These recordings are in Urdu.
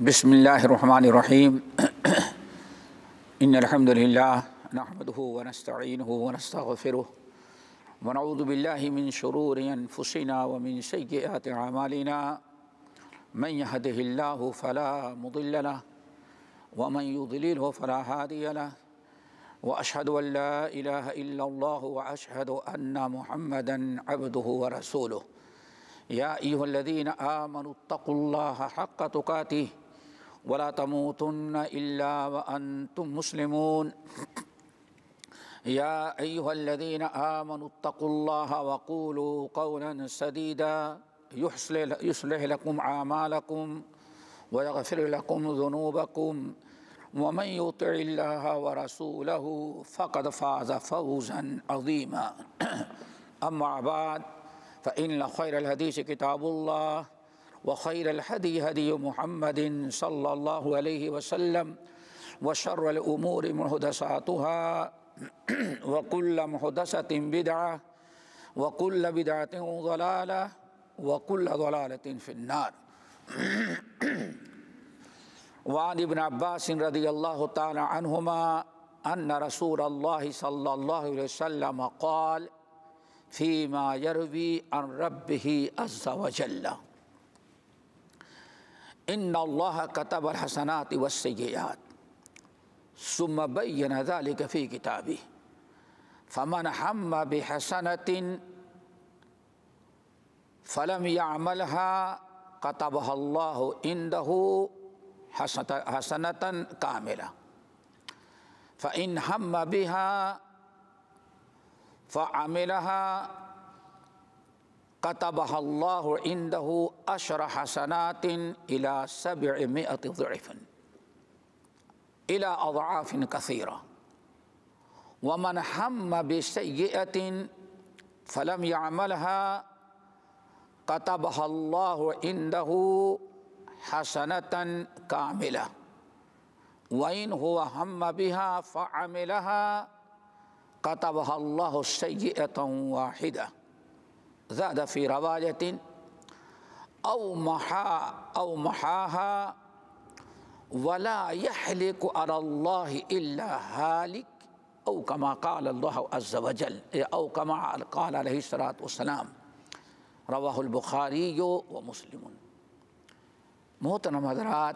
بسم اللہ الرحمن الرحیم ان الحمد للہ نحمده ونستعینه ونستغفره ونعوذ باللہ من شرور انفسنا ومن سیئات اعمالنا من يهده الله فلا مضل له ومن يضلله فلا هادي له واشهد ان لا اله الا الله واشهد ان محمدا عبده ورسوله یا ایھا الذین آمنوا اتقوا اللہ حق تقاته ولا تموتن الا وانتم مسلمون یا ایھا الذین آمنوا اتقوا اللہ وقولوا قولا سدیدا یصلح لکم اعمالکم ویغفر لکم ذنوبکم ومن یطع اللہ ورسولہ فقد فاز فوزا عظیما اما بعد فإن خير الحديث كتاب الله وخير الهدي هدي محمد صلى الله عليه وسلم وشر الأمور محدثاتها وكل محدثة بدعة وكل بدعة ضلالة وكل ضلالة في النار وعن ابن عباس رضي الله تعالى عنهما أن رسول الله صلى الله عليه وسلم قال فيما يروي عن ربه عز وجل إن الله كتب الحسنات والسيئات ثم بين ذلك في كتابه فمن هم بحسنة فلم يعملها كتبها الله عنده حسنة كاملة فإن هم بها فعملها كتبها الله عنده 10 حسنات إلى 700 ضعف إلى أضعاف كثيرة ومن هم بسيئة فلم يعملها كتبها الله عنده حسنة كاملة وإن هو هم بها فعملها كتبها الله سيئة واحدة زاد في رواية أو محاها ولا يحلك على الله إلا هالك أو كما قال الله عز وجل أو كما قال عليه الصلاة والسلام رواه البخاری ومسلم۔ محترم حضرات،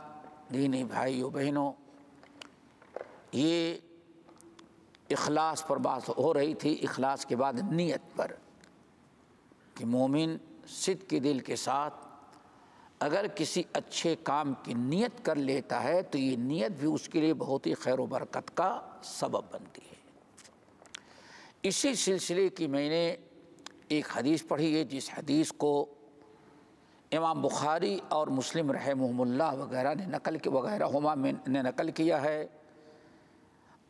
دینی بھائیو بہنوں، یہ اخلاص پر بات ہو رہی تھی، اخلاص کے بعد نیت پر، کہ مومن صدق کے دل کے ساتھ اگر کسی اچھے کام کی نیت کر لیتا ہے تو یہ نیت بھی اس کے لیے بہت ہی خیر و برکت کا سبب بنتی ہے۔ اسی سلسلے کی میں نے ایک حدیث پڑھی ہے، جس حدیث کو امام بخاری اور مسلم رحمہم اللہ وغیرہ نے نقل کیا ہے،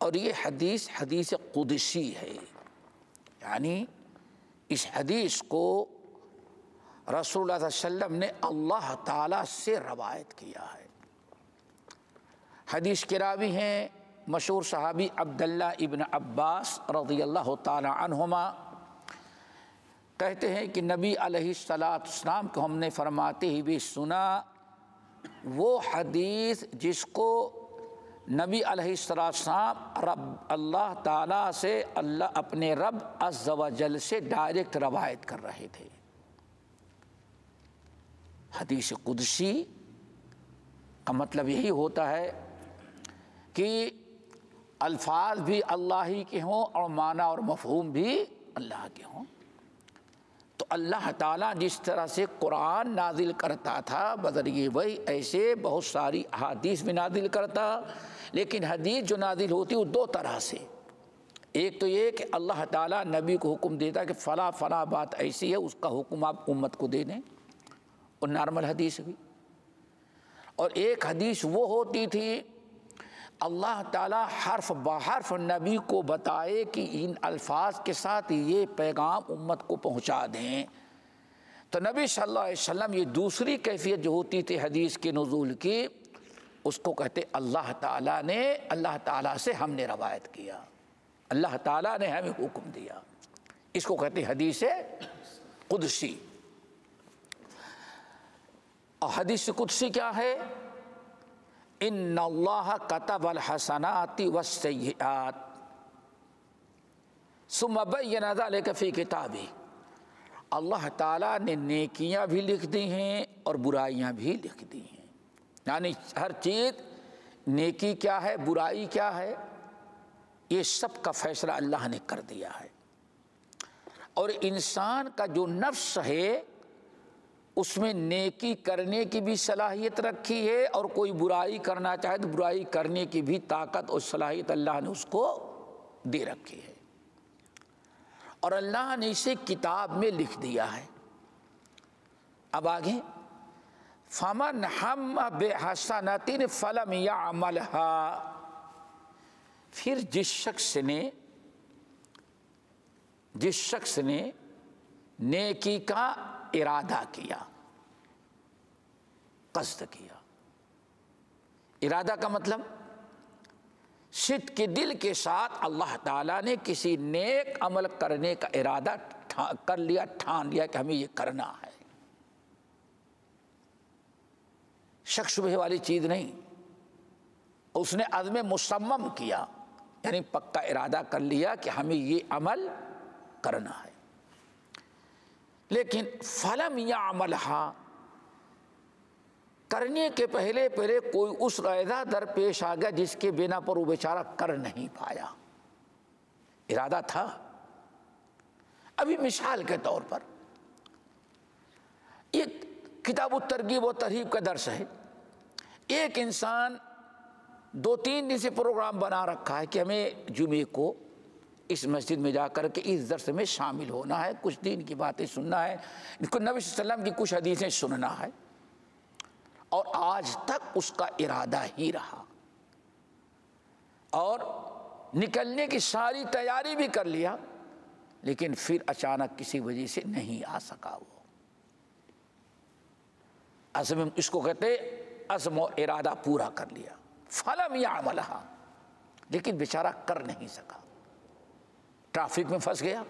اور یہ حدیث حدیث قدسی ہے، یعنی اس حدیث کو رسول اللہ صلی اللہ علیہ وسلم نے اللہ تعالیٰ سے روایت کیا ہے۔ حدیث کے راوی ہیں مشہور صحابی عبداللہ ابن عباس رضی اللہ تعالی عنہما، کہتے ہیں کہ نبی علیہ السلام کو ہم نے فرماتے ہی بھی سنا، وہ حدیث جس کو نبی علیہ السلام اللہ تعالیٰ سے اپنے رب عز و جل سے ڈائریکٹ روایت کر رہے تھے۔ حدیث قدسی کا مطلب یہی ہوتا ہے کہ الفاظ بھی اللہ ہی کے ہوں اور معنی اور مفہوم بھی اللہ کے ہوں۔ تو اللہ تعالیٰ جس طرح سے قرآن نازل کرتا تھا بذریعہ وحی، ایسے بہت ساری احادیث بھی نازل کرتا، لیکن حدیث جو نازل ہوتی وہ دو طرح سے، ایک تو یہ کہ اللہ تعالیٰ نبی کو حکم دیتا کہ فلاں فلاں بات ایسی ہے، اس کا حکم آپ امت کو دے دیں، اور نارمل حدیث بھی، اور ایک حدیث وہ ہوتی تھی اللہ تعالیٰ حرف بحرف نبی کو بتائے کہ ان الفاظ کے ساتھ یہ پیغام امت کو پہنچا دیں۔ تو نبی صلی اللہ علیہ وسلم یہ دوسری کیفیت جو ہوتی تھی حدیث کے نزول کی، اس کو کہتے اللہ تعالیٰ سے ہم نے روایت کیا، اللہ تعالیٰ نے ہمیں حکم دیا، اس کو کہتے حدیث قدسی۔ اور حدیث قدسی کیا ہے؟ ان اللہ کتب الحسنات والسیئات ثم بین ذلک فی کتابہ، اللہ تعالیٰ نے نیکیاں بھی لکھ دی ہیں اور برائیاں بھی لکھ دی ہیں، یعنی ہر چیز، نیکی کیا ہے، برائی کیا ہے، یہ سب کا فیصلہ اللہ نے کر دیا ہے۔ اور انسان کا جو نفس ہے اس میں نیکی کرنے کی بھی صلاحیت رکھی ہے، اور کوئی برائی کرنا چاہے تو برائی کرنے کی بھی طاقت اور صلاحیت اللہ نے اس کو دے رکھی ہے، اور اللہ نے اسے کتاب میں لکھ دیا ہے۔ اب آگے فمن ہم بحسنۃ فلم یعملها، پھر جس شخص نے نیکی کا ارادہ کیا، قصد کیا، ارادہ کا مطلب صدق کے دل کے ساتھ اللہ تعالیٰ نے کسی نیک عمل کرنے کا ارادہ کر لیا، ٹھان لیا کہ ہمیں یہ کرنا ہے، شک شبہ والی چیز نہیں، اس نے عزم مصمم کیا، یعنی پکا ارادہ کر لیا کہ ہمیں یہ عمل کرنا ہے۔ لیکن فلم یعملھا، کرنے کے پہلے کوئی اس ارادہ در پیش آ گیا جس کے بنا پر وہ بیچارہ کر نہیں پایا، ارادہ تھا۔ ابھی مثال کے طور پر یہ کتاب الترغیب و ترہیب کا درس ہے، ایک انسان 2-3 دن سے پروگرام بنا رکھا ہے کہ ہمیں جمعے کو اس مسجد میں جا کر کے اس درس میں شامل ہونا ہے، کچھ دین کی باتیں سننا ہے، نبی صلی اللہ علیہ وسلم کی کچھ حدیثیں سننا ہے، اور آج تک اس کا ارادہ ہی رہا، اور نکلنے کی ساری تیاری بھی کر لیا، لیکن پھر اچانک کسی وجہ سے نہیں آ سکا وہ۔ عزم، اس کو کہتے عزم و ارادہ پورا کر لیا، فلم یعملھا، لیکن بیچارہ کر نہیں سکا، ٹریفک میں پھنس گیا،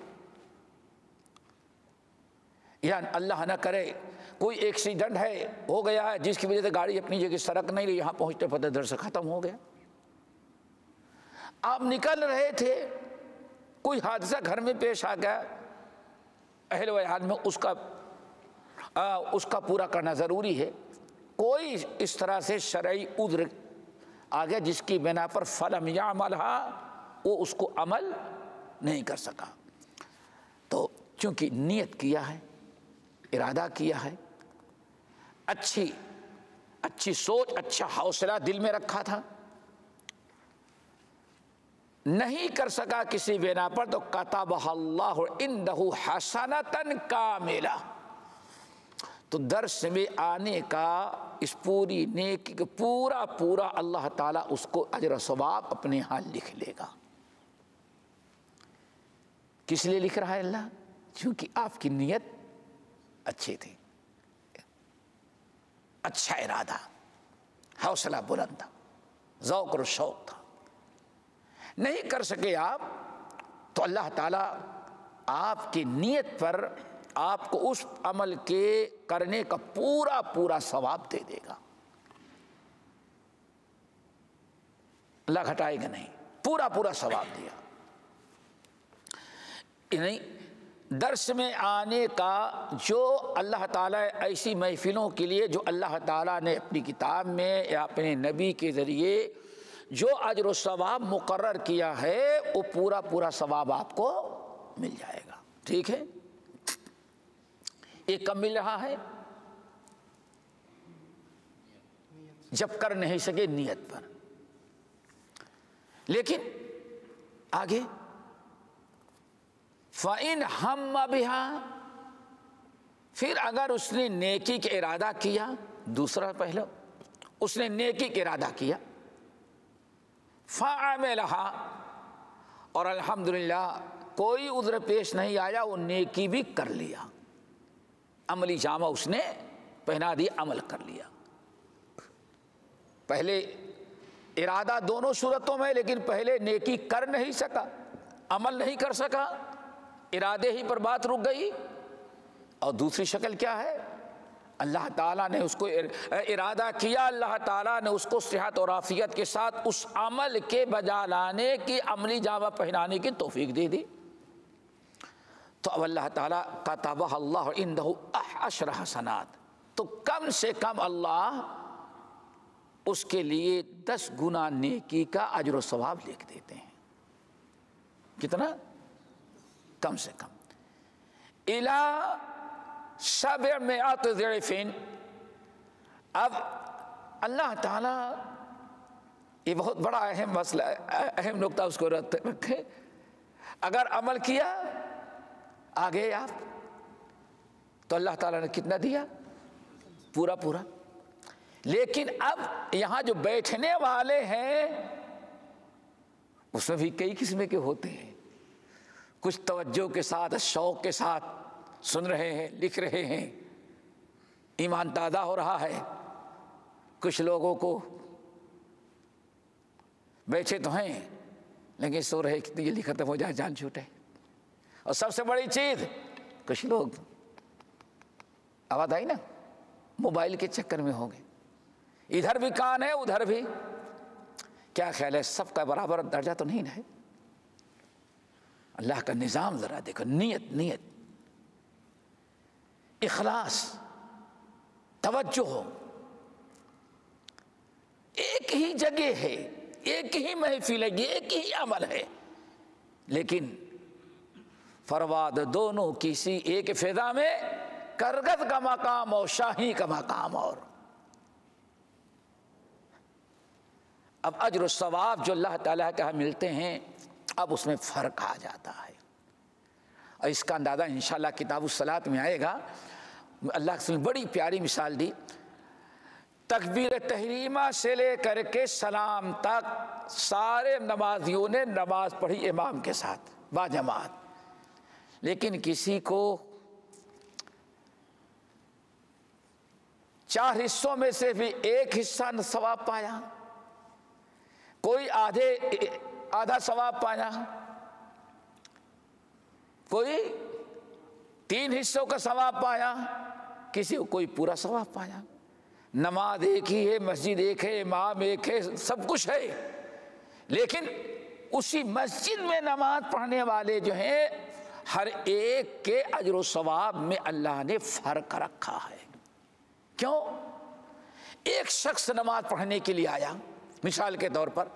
یا اللہ نہ کرے کوئی ایکسیڈنٹ ہو گیا ہے جس کی وجہ سے گاڑی اپنی جگہ سرک نہیں رہی، یہاں پہنچتے پتہ درس ختم ہو گیا۔ آپ نکل رہے تھے، کوئی حادثہ گھر میں پیش آ گیا، اہل و عیال میں اس کا پورا کرنا ضروری ہے، کوئی اس طرح سے شرعی عذر آ گیا جس کی بنا پر فلم یعملھا، وہ اس کو عمل نہیں کر سکا، تو چونکہ نیت کیا ہے، ارادہ کیا ہے، اچھی سوچ، اچھا حوصلہ دل میں رکھا تھا، نہیں کر سکا کسی بنا پر، تو کتبہ اللہ عندہ حسنۃ کاملہ، تو درس میں آنے کا اس پوری نیکی کا پورا اللہ تعالیٰ اس کو اجر و ثواب اپنے ہاں لکھ لے گا۔ کس لیے لکھ رہا ہے اللہ؟ چونکہ آپ کی نیت اچھی تھی، اچھا ارادہ، حوصلہ بلند تھا، ذوق اور شوق تھا، نہیں کر سکے آپ، تو اللہ تعالیٰ آپ کی نیت پر آپ کو اس عمل کے کرنے کا پورا ثواب دے دے گا، اللہ گھٹائے گا نہیں، پورا ثواب دیا۔ نہیں، درس میں آنے کا جو اللہ تعالیٰ ایسی محفلوں کے لیے جو اللہ تعالیٰ نے اپنی کتاب میں یا اپنے نبی کے ذریعے جو اجر و ثواب مقرر کیا ہے، وہ پورا ثواب آپ کو مل جائے گا، ٹھیک ہے؟ یہ کب مل رہا ہے؟ جب کر نہیں سکے نیت پر۔ لیکن آگے فَإِنْ ہَمَّ بِهَا، پھر اگر اس نے نیکی کا ارادہ کیا، دوسرا پہلو اس نے نیکی کا ارادہ کیا، فَعَمِلَهَا، اور الحمدللہ کوئی عذر پیش نہیں آیا، وہ نیکی بھی کر لیا، عملی جامہ اس نے پہنا دیا، عمل کر لیا۔ پہلے ارادہ دونوں صورتوں میں، لیکن پہلے نیکی کر نہیں سکا، عمل نہیں کر سکا، ارادے ہی پر بات رک گئی، اور دوسری شکل کیا ہے؟ اللہ تعالیٰ نے اس کو ارادہ کیا، اللہ تعالیٰ نے اس کو صحت اور عافیت کے ساتھ اس عمل کے بجا لانے کی، عملی جامہ پہنانے کی توفیق دے دی، تو اب اللہ تعالیٰ کتبہ اللہ عنہ 10 حسنات، تو کم سے کم اللہ اس کے لیے 10 گنا نیکی کا اجر و ثواب لکھ دیتے ہیں۔ کتنا؟ کم سے کم الی 700 ضعف۔ اب اللہ تعالیٰ، یہ بہت بڑا اہم مسئلہ، اہم نقطہ اس کو رکھے، اگر عمل کیا آگے آپ تو اللہ تعالیٰ نے کتنا دیا؟ پورا پورا۔ لیکن اب یہاں جو بیٹھنے والے ہیں اس میں بھی کئی قسم کے ہوتے ہیں، کچھ توجہ کے ساتھ، شوق کے ساتھ سن رہے ہیں، لکھ رہے ہیں، ایمان تازہ ہو رہا ہے، کچھ لوگوں کو بیٹھے تو ہیں لیکن سو رہے کہ یہ ختم ہو جائے جان چھوٹے، اور سب سے بڑی چیز کچھ لوگ، آواز آئی نا، موبائل کے چکر میں ہوں گے، ادھر بھی کان ہے ادھر بھی، کیا خیال ہے سب کا برابر درجہ تو نہیں ہے؟ اللہ کا نظام ذرا دیکھو، نیت، اخلاص، توجہ، ایک ہی جگہ ہے، ایک ہی محفل ہے، ایک ہی عمل ہے، لیکن فرواد دونوں کسی ایک فضا میں، کرگد کا مقام اور شاہی کا مقام اور۔ اب اجر و ثواب جو اللہ تعالیٰ کے ہاں ملتے ہیں، اب اس میں فرق آ جاتا ہے، اور اس کا اندازہ انشاءاللہ کتاب الصلاۃ میں آئے گا۔ اللہ نے بڑی پیاری مثال دی، تکبیر تحریمہ سے لے کر کے سلام تک سارے نمازیوں نے نماز پڑھی امام کے ساتھ باجماعت، لیکن کسی کو 4 حصوں میں سے بھی ایک حصہ ثواب پایا، کوئی آدھا ثواب پایا، کوئی 3 حصوں کا ثواب پایا، کسی کو کوئی پورا ثواب پایا۔ نماز ایک ہی ہے، مسجد ایک ہے، امام ایک ہے، سب کچھ ہے، لیکن اسی مسجد میں نماز پڑھنے والے جو ہیں، ہر ایک کے اجر و ثواب میں اللہ نے فرق رکھا ہے۔ کیوں؟ ایک شخص نماز پڑھنے کے لیے آیا، مثال کے طور پر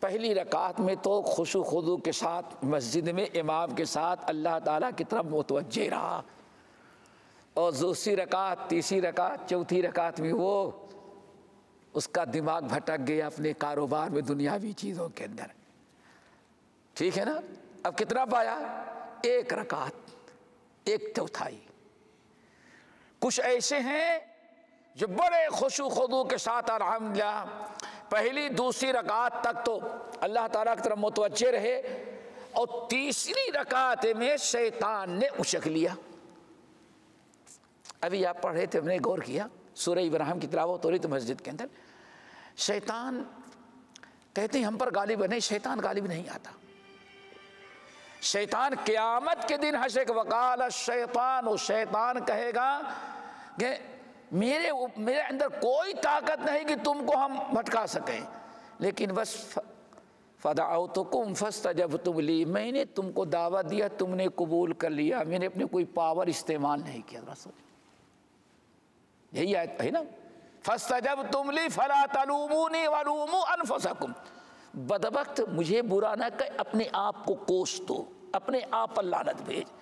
پہلی رکعت میں تو خشوع و خضوع کے ساتھ مسجد میں امام کے ساتھ اللہ تعالیٰ کی طرف متوجہ رہا، اور دوسری رکعت، تیسری رکعت، چوتھی رکعت میں وہ اس کا دماغ بھٹک گیا اپنے کاروبار میں، دنیاوی چیزوں کے اندر، ٹھیک ہے نا؟ اب کتنا پایا؟ 1 رکعت، 1/4۔ کچھ ایسے ہیں جو بڑے خشوع و خضوع کے ساتھ الحمدللہ پہلی دوسری رکعت تک تو اللہ تعالیٰ کی طرف متوجہ رہے، اور تیسری رکعت میں شیطان نے اچک لیا۔ ابھی آپ پڑھ رہے تھے، ہم نے غور کیا، سورہ ابراہیم کی تلاوت ہو رہی تو مسجد کے اندر، شیطان کہتے ہیں ہم پر غالب نہیں، شیطان غالب نہیں آتا۔ شیطان قیامت کے دن حشر وقال الشیطان، و شیطان کہے گا کہ میرے اندر کوئی طاقت نہیں کہ تم کو ہم بھٹکا سکیں، لیکن بس فدعوتکم فاستجبتم لی، میں نے تم کو دعوت دیا، تم نے قبول کر لیا، میں نے اپنے کوئی پاور استعمال نہیں کیا۔ یہی آیت ہے نا، فاستجبتم لی فلا تلومونی ولوموا انفسکم، بدبخت مجھے برا نہ کہ اپنے آپ کو کوس دو، اپنے آپ پر لعنت بھیج۔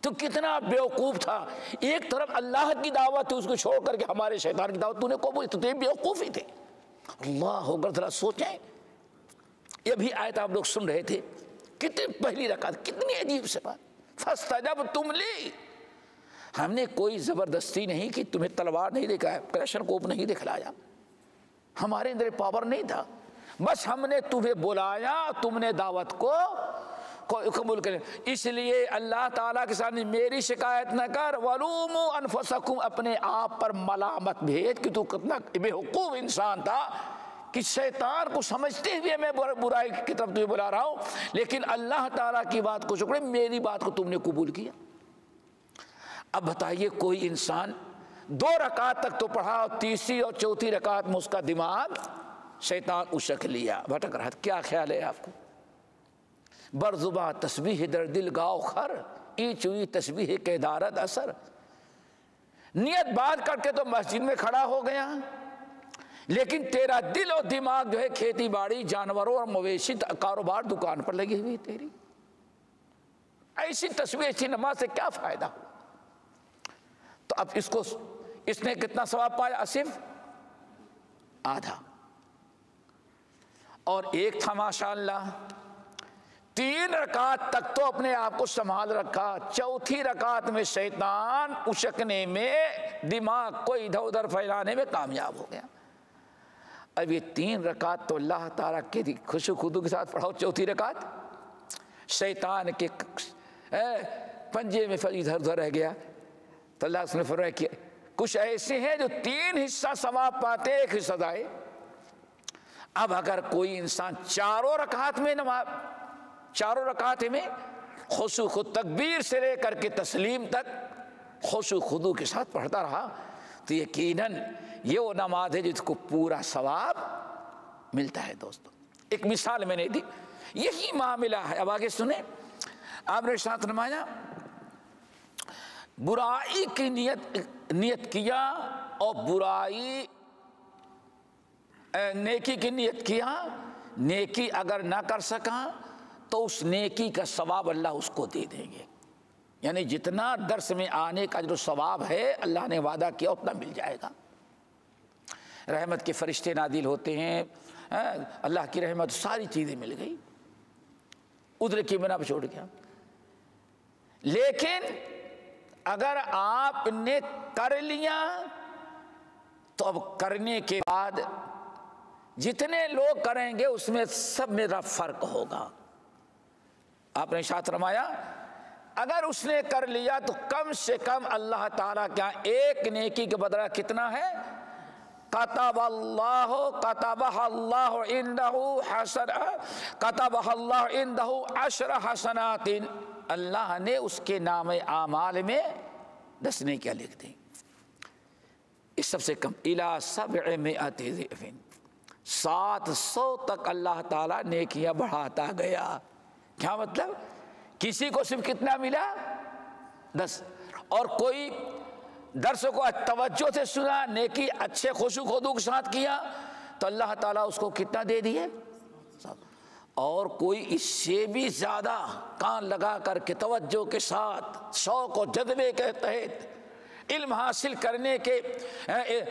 تو کتنا بیوقوف تھا، ایک طرف اللہ کی دعوت اس کو چھوڑ کر کے ہمارے شیطان کی دعوت تو نے قبول، تو یہ بیوقوف ہی تھے۔ اللہ اکبر، ذرا سوچیں، یہ بھی آیت آپ لوگ سن رہے تھے، کتنی پہلی رکعت، کتنی عجیب سے بات، فاستجبتم لی، ہم نے کوئی زبردستی نہیں کہ تمہیں تلوار نہیں دکھایا، کریشن کوپ نہیں دکھلایا، ہمارے اندر پاور نہیں تھا، بس ہم نے تمہیں بلایا، تم نے دعوت کو قبول کریں۔ اس لیے اللہ تعالیٰ کے سامنے میری شکایت نہ کر، وَلُومُوا أَنفُسَكُمْ، اپنے آپ پر ملامت بھیج کہ تو کتنا بے وقوف انسان تھا، کہ شیطان کو سمجھتے ہوئے میں برائی کی طرف تمہیں بلا رہا ہوں، لیکن اللہ تعالیٰ کی بات کو شکر ہے میری بات کو تم نے قبول کیا۔ اب بتائیے کوئی انسان 2 رکعت تک تو پڑھا اور تیسری اور چوتھی رکعت میں اس کا دماغ شیطان اشک لیا، بھٹک رہا۔ کیا خیال ہے آپ کو؟ برزباں تسبیح در دل گاؤ خر، اینچ ہوئی تسبیح کے دارد اثر۔ نیت بات کر کے تو مسجد میں کھڑا ہو گیا، لیکن تیرا دل اور دماغ جو ہے کھیتی باڑی، جانوروں اور مویشی کاروبار، دکان پر لگی ہوئی تیری۔ ایسی تسبیح ایسی نماز سے کیا فائدہ ہو؟ تو اب اس نے کتنا ثواب پایا؟ صرف آدھا۔ اور ایک تھا ماشاءاللہ 3 رکعت تک تو اپنے آپ کو سنبھال رکھا، چوتھی رکعت میں شیطان اشکنے میں، دماغ کو ادھر ادھر پھیلانے میں کامیاب ہو گیا۔ اب یہ 3 رکعت تو اللہ تعالیٰ کے خوشو خضوع کے ساتھ پڑھاؤ، چوتھی رکعت شیطان کے پنجے میں ادھر ادھر رہ گیا۔ تو اللہ نے فرمایا کہ کچھ ایسے ہیں جو 3 حصہ ثواب پاتے، 1 حصہ ضائع۔ اب اگر کوئی انسان چاروں رکعت میں خشوع خود تکبیر سے لے کر کے تسلیم تک خشوع خضوع کے ساتھ پڑھتا رہا تو یقیناً یہ وہ نماز ہے جس کو پورا ثواب ملتا ہے۔ دوستو ایک مثال میں نے دی، یہی معاملہ ہے۔ اب آگے سنیں، آپ نے ارشاد فرمایا برائی کی نیت کیا اور برائی نیکی کی نیت کیا، نیکی اگر نہ کر سکا تو اس نیکی کا ثواب اللہ اس کو دے دیں گے، یعنی جتنا درس میں آنے کا جو ثواب ہے اللہ نے وعدہ کیا اتنا مل جائے گا۔ رحمت کے فرشتے نازل ہوتے ہیں، اللہ کی رحمت، ساری چیزیں مل گئی، ادھر کی بنا پہ چھوڑ گیا۔ لیکن اگر آپ نے کر لیا تو اب کرنے کے بعد جتنے لوگ کریں گے اس میں سب میں فرق ہوگا۔ آپ نے ارشاد فرمایا اگر اس نے کر لیا تو کم سے کم اللہ تعالیٰ کیا ایک نیکی کے بدلہ کتنا ہے؟ کتب اللہ عندہ 10 حسنات، اللہ نے اس کے نام اعمال میں 10 نیکیاں لکھ دیں۔ اس سب سے کم الی 700 ضعف، 700 تک اللہ تعالیٰ نیکیاں بڑھاتا گیا۔ کیا مطلب؟ کسی کو صرف کتنا ملا؟ 10، اور کوئی درس کو توجہ سے سنا، نیکی اچھے خشوع خضوع کے ساتھ کیا تو اللہ تعالیٰ اس کو کتنا دے دیے؟ اور کوئی اس سے بھی زیادہ کان لگا کر کے توجہ کے ساتھ شوق و جذبے کے تحت علم حاصل کرنے کے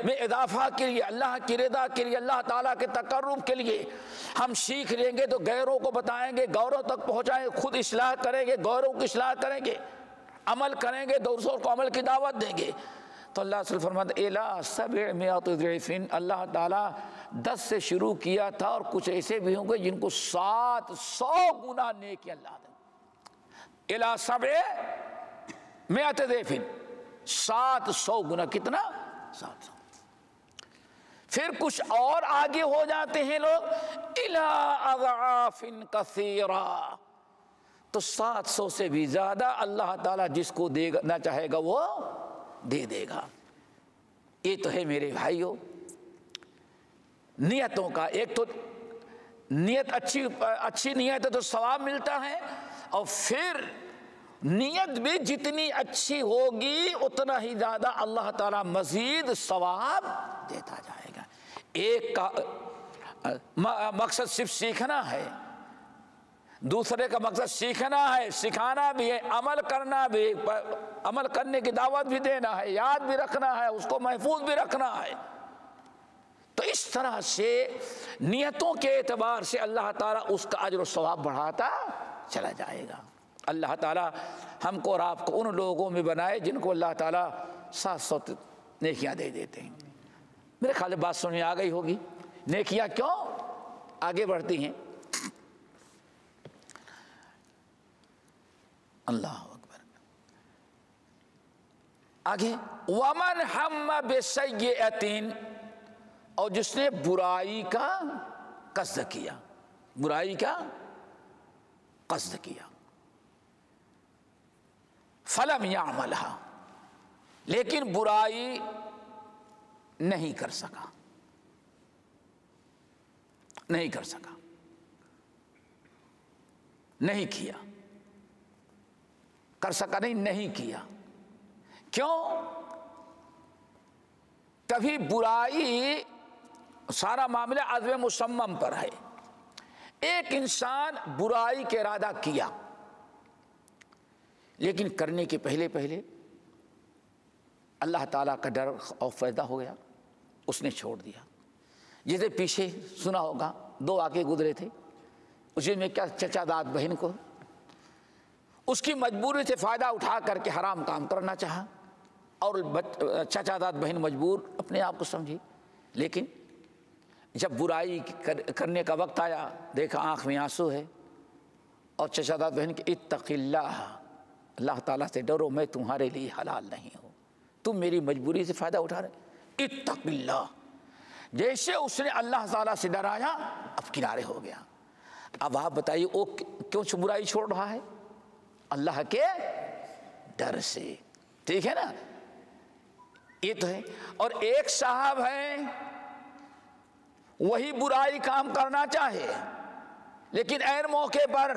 میں اضافہ کے لیے، اللہ کی رضا کے لیے، اللہ تعالیٰ کے تقرب کے لیے ہم سیکھ لیں گے تو غیروں کو بتائیں گے، غیروں تک پہنچائیں گے، خود اصلاح کریں گے، غیروں کی اصلاح کریں گے، عمل کریں گے، دوسروں کو عمل کی دعوت دیں گے۔ تو اللہ صلی اللہ علیہ وسلم الی 700 ضعف، اللہ تعالیٰ 10 سے شروع کیا تھا اور کچھ ایسے بھی ہوں گے جن کو 700 گنا نیکی اللہ دے۔ الی 700 ضعف، 700 گنا، کتنا؟ 700۔ پھر کچھ اور آگے ہو جاتے ہیں لوگ، الی اضعاف کثیرہ، تو 700 سے بھی زیادہ اللہ تعالیٰ جس کو دینا چاہے گا وہ دے دے گا۔ یہ تو ہے میرے بھائیوں نیتوں کا۔ ایک تو نیت اچھی نیت ہے تو ثواب ملتا ہے، اور پھر نیت بھی جتنی اچھی ہوگی اتنا ہی زیادہ اللہ تعالیٰ مزید ثواب دیتا جائے گا۔ ایک کا مقصد صرف سیکھنا ہے، دوسرے کا مقصد سیکھنا ہے، سکھانا بھی ہے، عمل کرنا بھی، عمل کرنے کی دعوت بھی دینا ہے، یاد بھی رکھنا ہے، اس کو محفوظ بھی رکھنا ہے۔ تو اس طرح سے نیتوں کے اعتبار سے اللہ تعالیٰ اس کا اجر و ثواب بڑھاتا چلا جائے گا۔ اللہ تعالیٰ ہم کو اور آپ کو ان لوگوں میں بنائے جن کو اللہ تعالیٰ 700 نیکیاں دے دیتے ہیں۔ میرے خیال بات سننے آ گئی ہوگی، نیکیاں کیوں آگے بڑھتی ہیں؟ اللہ اکبر۔ آگے ومن ہم بسیئۃ، اور جس نے برائی کا قصد کیا، برائی کا قصد کیا، فلم یعملھا، لیکن برائی نہیں کر سکا، نہیں کر سکا، نہیں کیا، کر سکا نہیں کیا۔ کیوں؟ کبھی برائی، سارا معاملہ عزم مصمم پر ہے۔ ایک انسان برائی کا ارادہ کیا، لیکن کرنے کے پہلے اللہ تعالیٰ کا ڈر اور پیدا ہو گیا، اس نے چھوڑ دیا۔ جیسے پیچھے سنا ہوگا، 2 واقعے گزرے تھے، اسی میں کیا چچا داد بہن کو اس کی مجبوری سے فائدہ اٹھا کر کے حرام کام کرنا چاہا، اور چچا داد بہن مجبور اپنے آپ کو سمجھی، لیکن جب برائی کرنے کا وقت آیا، دیکھا آنکھ میں آنسو ہے، اور چچا داد بہن کہ اتق اللہ، اللہ تعالیٰ سے ڈرو، میں تمہارے لیے حلال نہیں ہوں، تم میری مجبوری سے فائدہ اٹھا رہے، اتق اللہ۔ جیسے اس نے اللہ تعالیٰ سے ڈرایا، اب کنارے ہو گیا۔ اب آپ بتائیے وہ کیوں برائی چھوڑ رہا ہے؟ اللہ کے ڈر سے، ٹھیک ہے نا؟ یہ تو ہے۔ اور ایک صاحب ہے، وہی برائی کام کرنا چاہے، لیکن عین موقع پر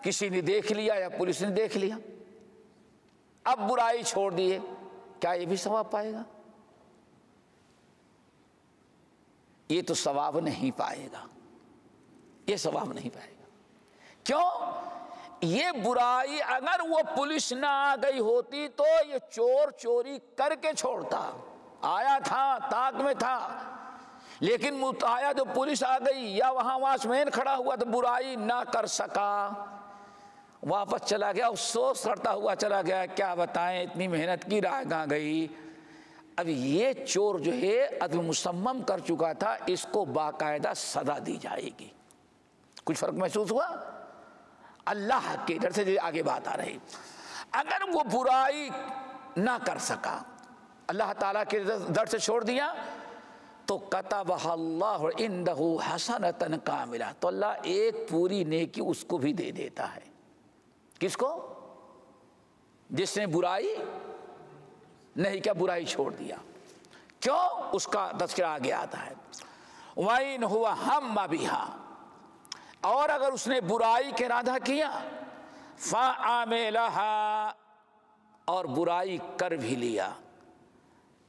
کسی نے دیکھ لیا یا پولیس نے دیکھ لیا، اب برائی چھوڑ دیے، کیا یہ بھی ثواب پائے گا؟ یہ تو ثواب نہیں پائے گا، یہ ثواب نہیں پائے گا۔ کیوں؟ یہ برائی اگر وہ پولیس نہ آ گئی ہوتی تو یہ چور چوری کر کے چھوڑتا، آیا تھا، طاق میں تھا، لیکن متعایا جو پولیس آ گئی یا وہاں واچ مین کھڑا ہوا تو برائی نہ کر سکا، واپس چلا گیا، افسوس کرتا ہوا چلا گیا، کیا بتائیں اتنی محنت کی راہ کہاں گئی۔ اب یہ چور جو ہے عزم مصمم کر چکا تھا، اس کو باقاعدہ سزا دی جائے گی۔ کچھ فرق محسوس ہوا؟ اللہ کے ڈر سے آگے بات آ رہی، اگر وہ برائی نہ کر سکا، اللہ تعالیٰ کے ڈر سے چھوڑ دیا، تو کتبہ اللہ عندہ حسنۃ کاملہ، تو اللہ ایک پوری نیکی اس کو بھی دے دیتا ہے۔ کس کو؟ جس نے برائی نہیں کیا، برائی چھوڑ دیا۔ کیوں؟ اس کا تذکرہ آگے آتا ہے، وَإِنْ هُوَ هَمَّ بِهَا، اور اگر اس نے برائی کا ارادہ کیا، فَعَمِلَهَا، اور برائی کر بھی لیا،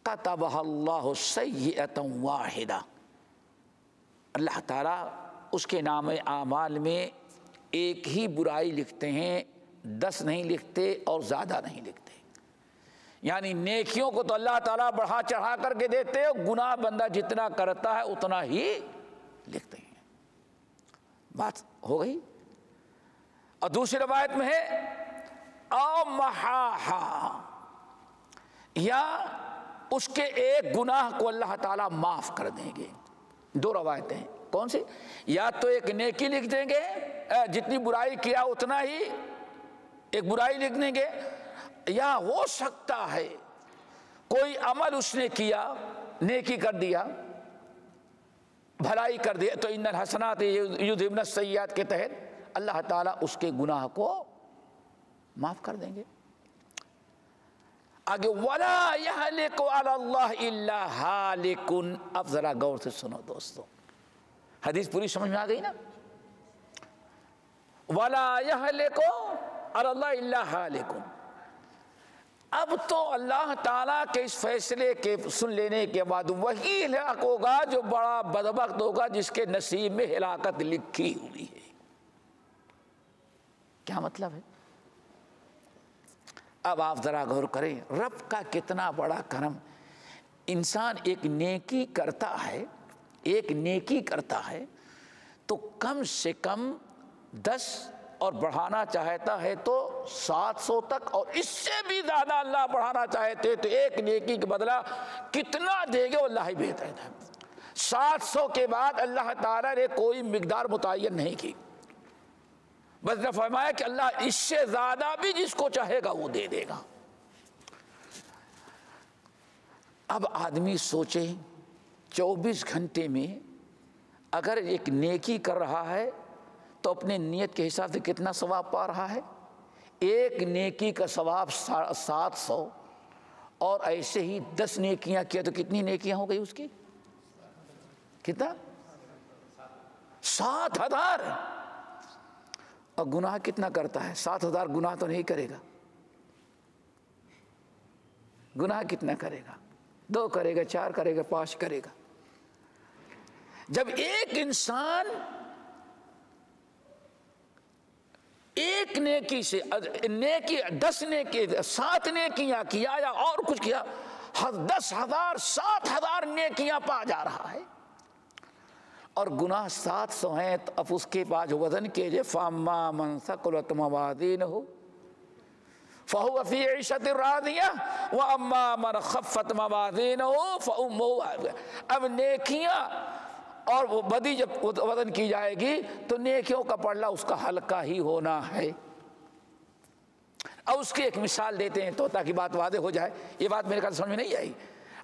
كَتَبَهَا اللَّهُ سَيِّئَةً وَاحِدَةً، اللہ تعالیٰ اس کے نام اعمال میں ایک ہی برائی لکھتے ہیں، 10 نہیں لکھتے اور زیادہ نہیں لکھتے۔ یعنی نیکیوں کو تو اللہ تعالیٰ بڑھا چڑھا کر کے دیتے ہیں، گناہ بندہ جتنا کرتا ہے اتنا ہی لکھتے ہیں۔ بات ہو گئی۔ اور دوسری روایت میں ہے او محاہا، یا اس کے ایک گناہ کو اللہ تعالیٰ معاف کر دیں گے۔ 2 روایتیں ہیں، کون سی؟ یا تو ایک نیکی لکھ دیں گے، جتنی برائی کیا اتنا ہی ایک برائی لکھ دیں گے، یا ہو سکتا ہے کوئی عمل اس نے کیا، نیکی کر دیا، بھلائی کر دیا، تو ان الحسنات یذھبن السیئات کے تحت اللہ تعالیٰ اس کے گناہ کو معاف کر دیں گے۔ آگے ولا یہلک علی اللہ الا ہالک، اب ذرا غور سے سنو دوستو، حدیث پوری سمجھ میں آ گئی نا؟ ولا یہلک علی اللہ الا ہالک، اب تو اللہ تعالیٰ کے اس فیصلے کے سن لینے کے بعد وہی ہلاک ہوگا جو بڑا بدبخت ہوگا، جس کے نصیب میں ہلاکت لکھی ہوئی ہے۔ کیا مطلب ہے؟ اب آپ ذرا غور کریں، رب کا کتنا بڑا کرم۔ انسان ایک نیکی کرتا ہے، ایک نیکی کرتا ہے تو کم سے کم 10 اور بڑھانا چاہتا ہے تو 700 تک، اور اس سے بھی زیادہ اللہ بڑھانا چاہتے تو ایک نیکی کے بدلہ کتنا دے گے وہ اللہ ہی بہتر ہے۔ 700 کے بعد اللہ تعالیٰ نے کوئی مقدار متعین نہیں کی، بس نے فرمایا کہ اللہ اس سے زیادہ بھی جس کو چاہے گا وہ دے دے گا۔ اب آدمی سوچے 24 گھنٹے میں اگر ایک نیکی کر رہا ہے تو اپنے نیت کے حساب سے کتنا ثواب پا رہا ہے؟ ایک نیکی کا ثواب 700، اور ایسے ہی 10 نیکیاں کیا تو کتنی نیکیاں ہو گئی اس کی؟ کتنا؟ 7,000۔ اور گناہ کتنا کرتا ہے؟ 7,000 گناہ تو نہیں کرے گا۔ گناہ کتنا کرے گا؟ 2 کرے گا، 4 کرے گا، 5 کرے گا۔ جب ایک انسان ایک نیکی سے 10 نیکی 7 نیکیاں کیا یا اور کچھ کیا، 10,000 7,000 نیکیاں پا جا رہا ہے، اور گناہ 700 ہیں، تو اب اس کے بعد وزن کیجئے، فَأَمَّا مَنْ ثَقُلَتْ مَوَازِينُهُ فَهُوَ فِي عِيشَةٍ رَاضِيَةٍ وَأَمَّا مَنْ خَفَّتْ مَوَازِينُهُ فَأُمُّهُ۔ اب نیکیاں اور وہ بدی جب وزن کی جائے گی تو نیکیوں کا پلڑا اس کا ہلکا ہی ہونا ہے۔ اب اس کی ایک مثال دیتے ہیں تو تاکہ بات واضح ہو جائے، یہ بات میرے خیال سمجھ میں نہیں آئی۔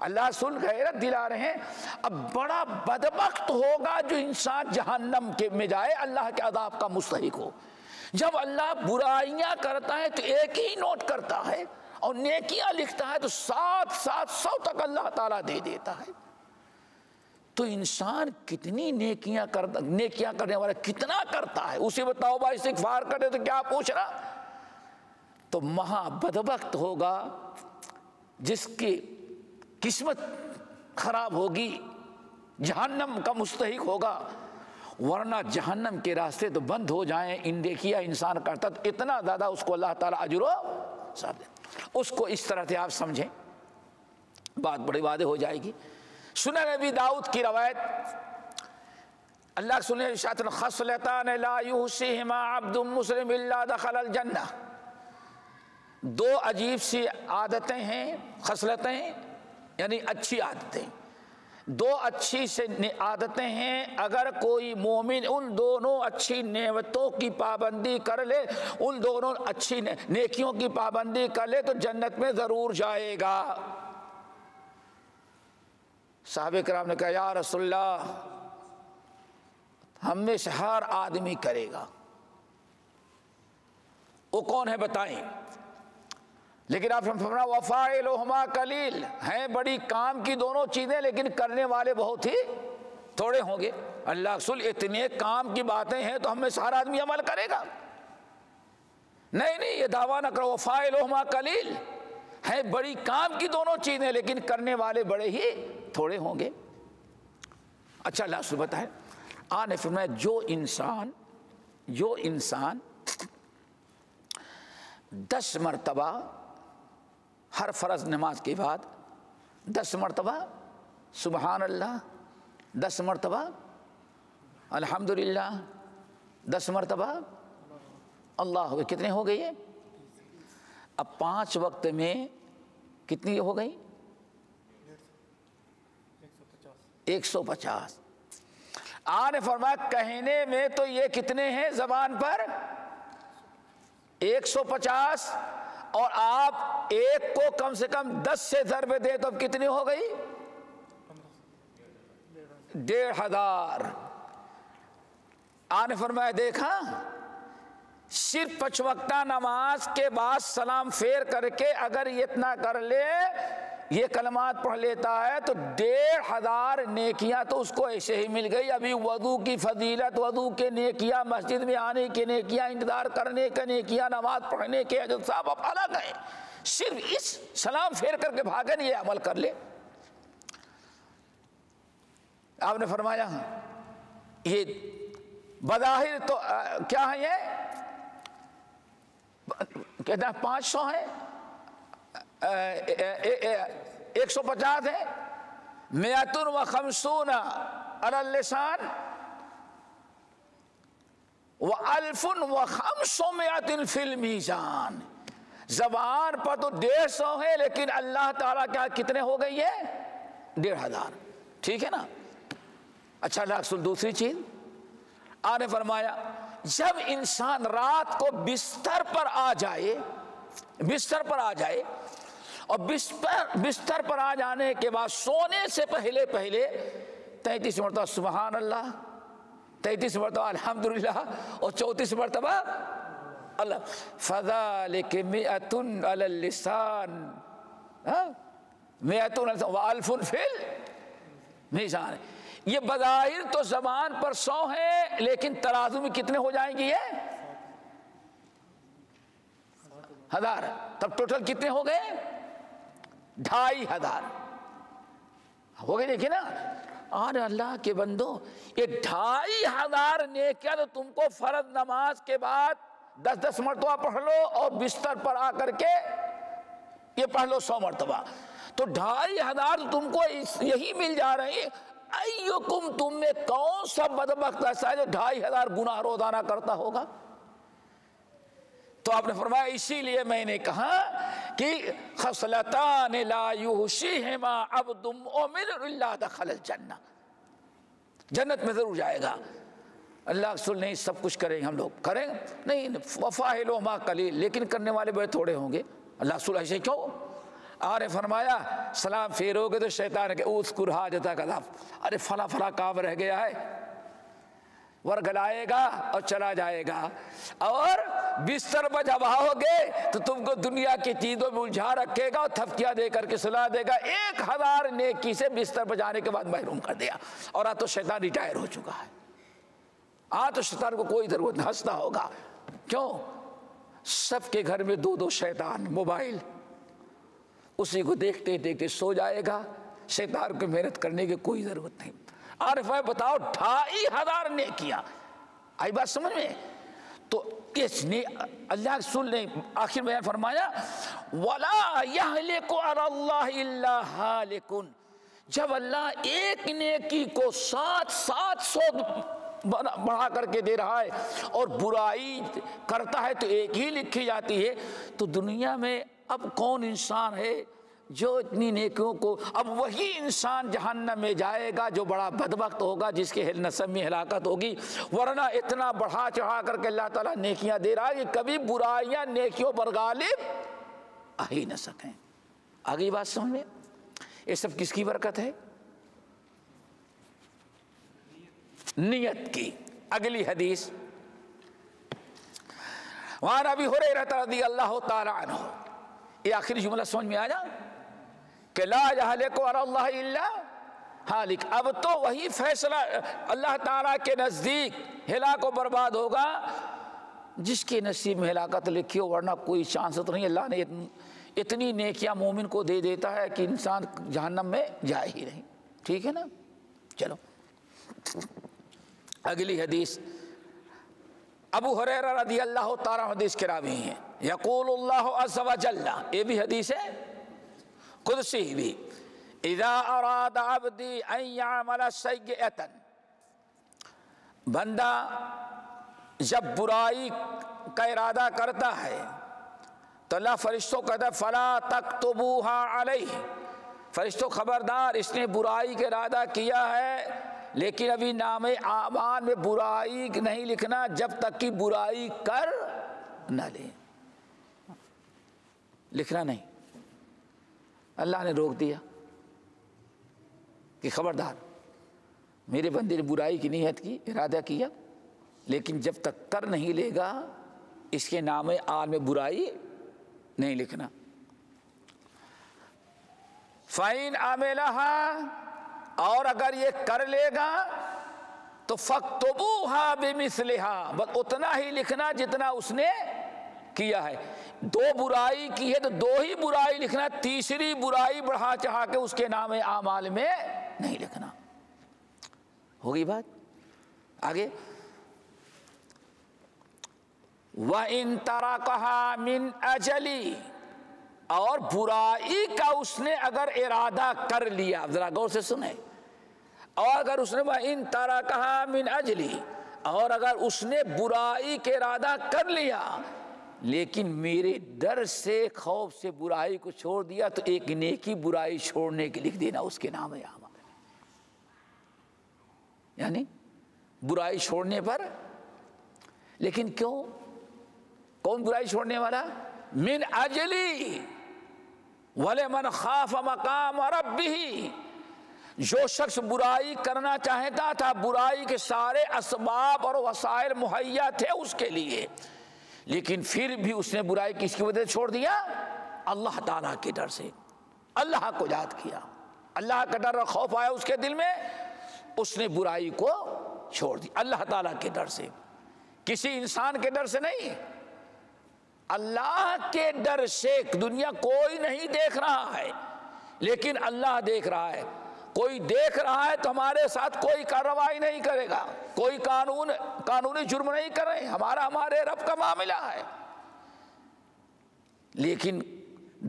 اللہ سن غیرت دلا رہے ہیں، اب بڑا بدبخت ہوگا جو انسان جہنم میں جائے، اللہ کے عذاب کا مستحق ہو۔ جب اللہ برائیاں کرتا ہے تو ایک ہی نوٹ کرتا ہے، اور نیکیاں لکھتا ہے تو 700 تک اللہ تعالیٰ دے دیتا ہے۔ تو انسان کتنی نیکیاں کرنے والا کتنا کرتا ہے، اسے بتاؤ بھائی استغفار کرے تو کیا پوچھ رہا؟ تو مہا بدبخت ہوگا جس کی قسمت خراب ہوگی، جہنم کا مستحق ہوگا، ورنہ جہنم کے راستے تو بند ہو جائیں، ان دیکھیا انسان کرتا تو اتنا زیادہ اس کو اللہ تعالیٰ اجر و ثواب دے۔ اس کو اس طرح سے آپ سمجھیں، بات بڑی واضح ہو جائے گی۔ سنن ابی داؤد کی روایت، اللہ سننے ارشاد خصلتان لا یحصیہما عبد مسلم الا دخل الجنہ۔ 2 عجیب سی عادتیں ہیں، خصلتیں یعنی اچھی عادتیں، 2 اچھی سے عادتیں ہیں، اگر کوئی مومن ان دونوں اچھی نعمتوں کی پابندی کر لے، ان دونوں اچھی نیکیوں کی پابندی کر لے تو جنت میں ضرور جائے گا۔ صحابہ کرام نے کہا یا رسول اللہ، ہم میں سے ہر آدمی کرے گا، وہ کون ہے بتائیں؟ لیکن آپ نے فرمایا وفاعلہما قلیل، ہیں بڑی کام کی دونوں چیزیں لیکن کرنے والے بہت ہی تھوڑے ہوں گے۔ اللہ رسول اتنے کام کی باتیں ہیں تو ہم میں سے ہر آدمی عمل کرے گا؟ نہیں نہیں، یہ دعویٰ نہ کرو، وفاعلہما قلیل، ہیں بڑی کام کی دونوں چیزیں لیکن کرنے والے بڑے ہی تھوڑے ہوں گے۔ اچھا اللہ رسول بتائے، آنے فرمایا جو انسان 10 مرتبہ ہر فرض نماز کے بعد 10 مرتبہ سبحان اللہ، 10 مرتبہ الحمدللہ، 10 مرتبہ اللہ، کتنے ہو گئی ہے؟ اب 5 وقت میں کتنی ہو گئی؟ 150۔ آپ نے فرمایا کہنے میں تو یہ کتنے ہیں زبان پر؟ 150، اور آپ ایک کو کم سے کم 10 سے ضرب دے تو اب کتنی ہو گئی؟ 1,500۔ آپ نے فرمایا دیکھا، صرف 5 وقتہ نماز کے بعد سلام پھیر کر کے اگر یہ اتنا کر لے، یہ کلمات پڑھ لیتا ہے تو 1,500 نیکیاں تو اس کو ایسے ہی مل گئی۔ ابھی وضو کی فضیلت، وضو کے نیکیاں، مسجد میں آنے کے نیکیاں، انتظار کرنے کے نیکیاں، نماز پڑھنے کے اجر صاحب اب الگ ہیں، صرف اس سلام پھیر کر کے بھاگن یہ عمل کر لے۔ آپ نے فرمایا یہ بظاہر تو کیا ہے، یہ کہتا ہے 500 ہے، 150 ہے، 150 علی اللسان و1500 فی المیزان۔ زبان پر تو 150 ہے لیکن اللہ تعالیٰ کیا کتنے ہو گئی ہے؟ 1,500۔ ٹھیک ہے نا؟ اچھا اللہ رسول دوسری چیز آپ نے فرمایا جب انسان رات کو بستر پر آ جائے اور بستر پر آ جانے کے بعد سونے سے پہلے 33 مرتبہ سبحان اللہ، 33 مرتبہ الحمدللہ، اور 34 مرتبہ اللہ، فذلک 100 علی اللسان، میتون والف فل میزان. یہ بظاہر تو زبان پر 100 ہیں، لیکن ترازو میں کتنے ہو جائیں گے؟ یہ 1000. تب ٹوٹل کتنے ہو گئے؟ 2500 ہو گئے. دیکھیں نا، اور اللہ کے بندو، یہ 2500 نیکیاں تو تم کو فرض نماز کے بعد 10 مرتبہ پڑھ لو، اور بستر پر آ کر کے یہ پڑھ لو 100 مرتبہ، تو 2500 تم کو یہی مل جا رہی. ایکم، تم میں کون سا بدبخت ایسا ہے جو 2500 گناہ روزانہ کرتا ہوگا؟ تو آپ نے فرمایا اسی لیے میں نے کہا کہ خصلتان لا یحصیہما عبد مؤمن الا دخل الجنہ، جنت میں ضرور جائے گا. اللہ رسول نہیں سب کچھ کریں گے، ہم لوگ کریں نہیں، وفاعلہما قلیل، لیکن کرنے والے بڑے تھوڑے ہوں گے. اللہ رسول ایسے کیوں؟ اور فرمایا سلام پھیرو گے تو شیطان کہ اذکر حاجتک، ارے فلاں فلاں کام رہ گیا ہے، ورگلائے گا اور چلا جائے گا. اور بستر پر جب آؤ گے تو تم کو دنیا کی چیزوں میں الجھا رکھے گا اور تھپکیاں دے کر کے سلا دے گا. 1000 نیکی سے بستر پر جانے کے بعد محروم کر دیا. اور آج تو شیطان ریٹائر ہو چکا ہے، آج تو شیطان کو کوئی ضرورت نہیں، ہنستا ہوگا. کیوں؟ سب کے گھر میں 2 شیطان، موبائل، اسی کو دیکھتے دیکھتے سو جائے گا. شیطان کو محنت کرنے کی کوئی ضرورت نہیں. عارف بھائی بتاؤ، 2500 نیکیاں، آئی بات سمجھ میں؟ تو اس نے اللہ رسول نے آخر بیان فرمایا وَلَا يَهْلِكُ عَلَى اللَّهِ إِلَّا هَالِكٌ. جب اللہ ایک نیکی کو 700 بڑھا کر کے دے رہا ہے اور برائی کرتا ہے تو ایک ہی لکھی جاتی ہے، تو دنیا میں اب کون انسان ہے جو اتنی نیکیوں کو، اب وہی انسان جہنم میں جائے گا جو بڑا بدبخت ہوگا، جس کے نسب میں ہلاکت ہوگی. ورنہ اتنا بڑھا چڑھا کر کے اللہ تعالیٰ نیکیاں دے رہا ہے کہ کبھی برائیاں نیکیوں پر غالب آ ہی نہ سکیں. آگے بات سمجھ میں؟ یہ سب کس کی برکت ہے؟ نیت کی. اگلی حدیث وعن ابی ہریرہ رضی اللہ تعالی عنہ. یہ آخری جملہ سمجھ میں آیا کہ لا یہلک علی اللہ الا ہالک. اب تو وہی فیصلہ اللہ تعالیٰ کے نزدیک ہلاک و برباد ہوگا جس کے نصیب میں ہلاکت لکھی ہو، ورنہ کوئی چانس تو نہیں. اللہ نے اتنی نیکیاں مومن کو دے دیتا ہے کہ انسان جہنم میں جائے ہی نہیں. ٹھیک ہے نا؟ چلو اگلی حدیث. ابو ہریرہ رضی اللہ تعالیٰ حدیث کے راوی ہیں. یقول اللہ عز و جل، یہ بھی حدیث ہے قدسی بھی، اذا اراد عبدی ان یعمل سیئۃ، بندہ جب برائی کا ارادہ کرتا ہے تو اللہ فرشتوں کہتا ہے فلا تکتبوها علیہ، فرشتوں خبردار اس نے برائی کا ارادہ کیا ہے لیکن ابھی نام اعمال میں برائی نہیں لکھنا جب تک کہ برائی کر نہ لے. لکھنا نہیں. اللہ نے روک دیا کہ خبردار میرے بندے نے برائی کی نیت کی، ارادہ کیا، لیکن جب تک کر نہیں لے گا اس کے نام اعمال میں برائی نہیں لکھنا. فَإِنْ عَمِلَهَا، اور اگر یہ کر لے گا تو فَاكْتُبُوهَا بِمِثْلِهَا، بس اتنا ہی لکھنا جتنا اس نے کیا ہے. 2 برائی کی ہے تو 2 ہی برائی لکھنا، تیسری برائی بڑھا چڑھا کے اس کے نام اعمال میں نہیں لکھنا. ہوگی بات؟ آگے وَإِن تَرَكَهَا مِنْ أَجَلِ، اور برائی کا اس نے اگر ارادہ کر لیا، ذرا غور سے سنیں، اور اگر اس نے وَإِن تَرَكَهَا مِنْ أَجْلِ، اور اگر اس نے برائی کے ارادہ کر لیا لیکن میرے ڈر سے، خوف سے برائی کو چھوڑ دیا، تو ایک نیکی برائی چھوڑنے کے لکھ دینا اس کے نام اعمال. یعنی برائی چھوڑنے پر، لیکن کیوں؟ کون برائی چھوڑنے والا؟ من اجلی ولمن خاف مقام ربہ، جو شخص برائی کرنا چاہتا تھا، برائی کے سارے اسباب اور وسائل مہیا تھے اس کے لیے، لیکن پھر بھی اس نے برائی کس کی وجہ سے چھوڑ دیا؟ اللہ تعالیٰ کے ڈر سے. اللہ کو یاد کیا، اللہ کا ڈر اور خوف آیا اس کے دل میں، اس نے برائی کو چھوڑ دی اللہ تعالیٰ کے ڈر سے، کسی انسان کے ڈر سے نہیں، اللہ کے ڈر سے۔ دنیا کوئی نہیں دیکھ رہا ہے لیکن اللہ دیکھ رہا ہے، کوئی دیکھ رہا ہے تو ہمارے ساتھ کوئی کارروائی نہیں کرے گا، کوئی قانونی جرم نہیں کر رہے، ہمارے رب کا معاملہ ہے، لیکن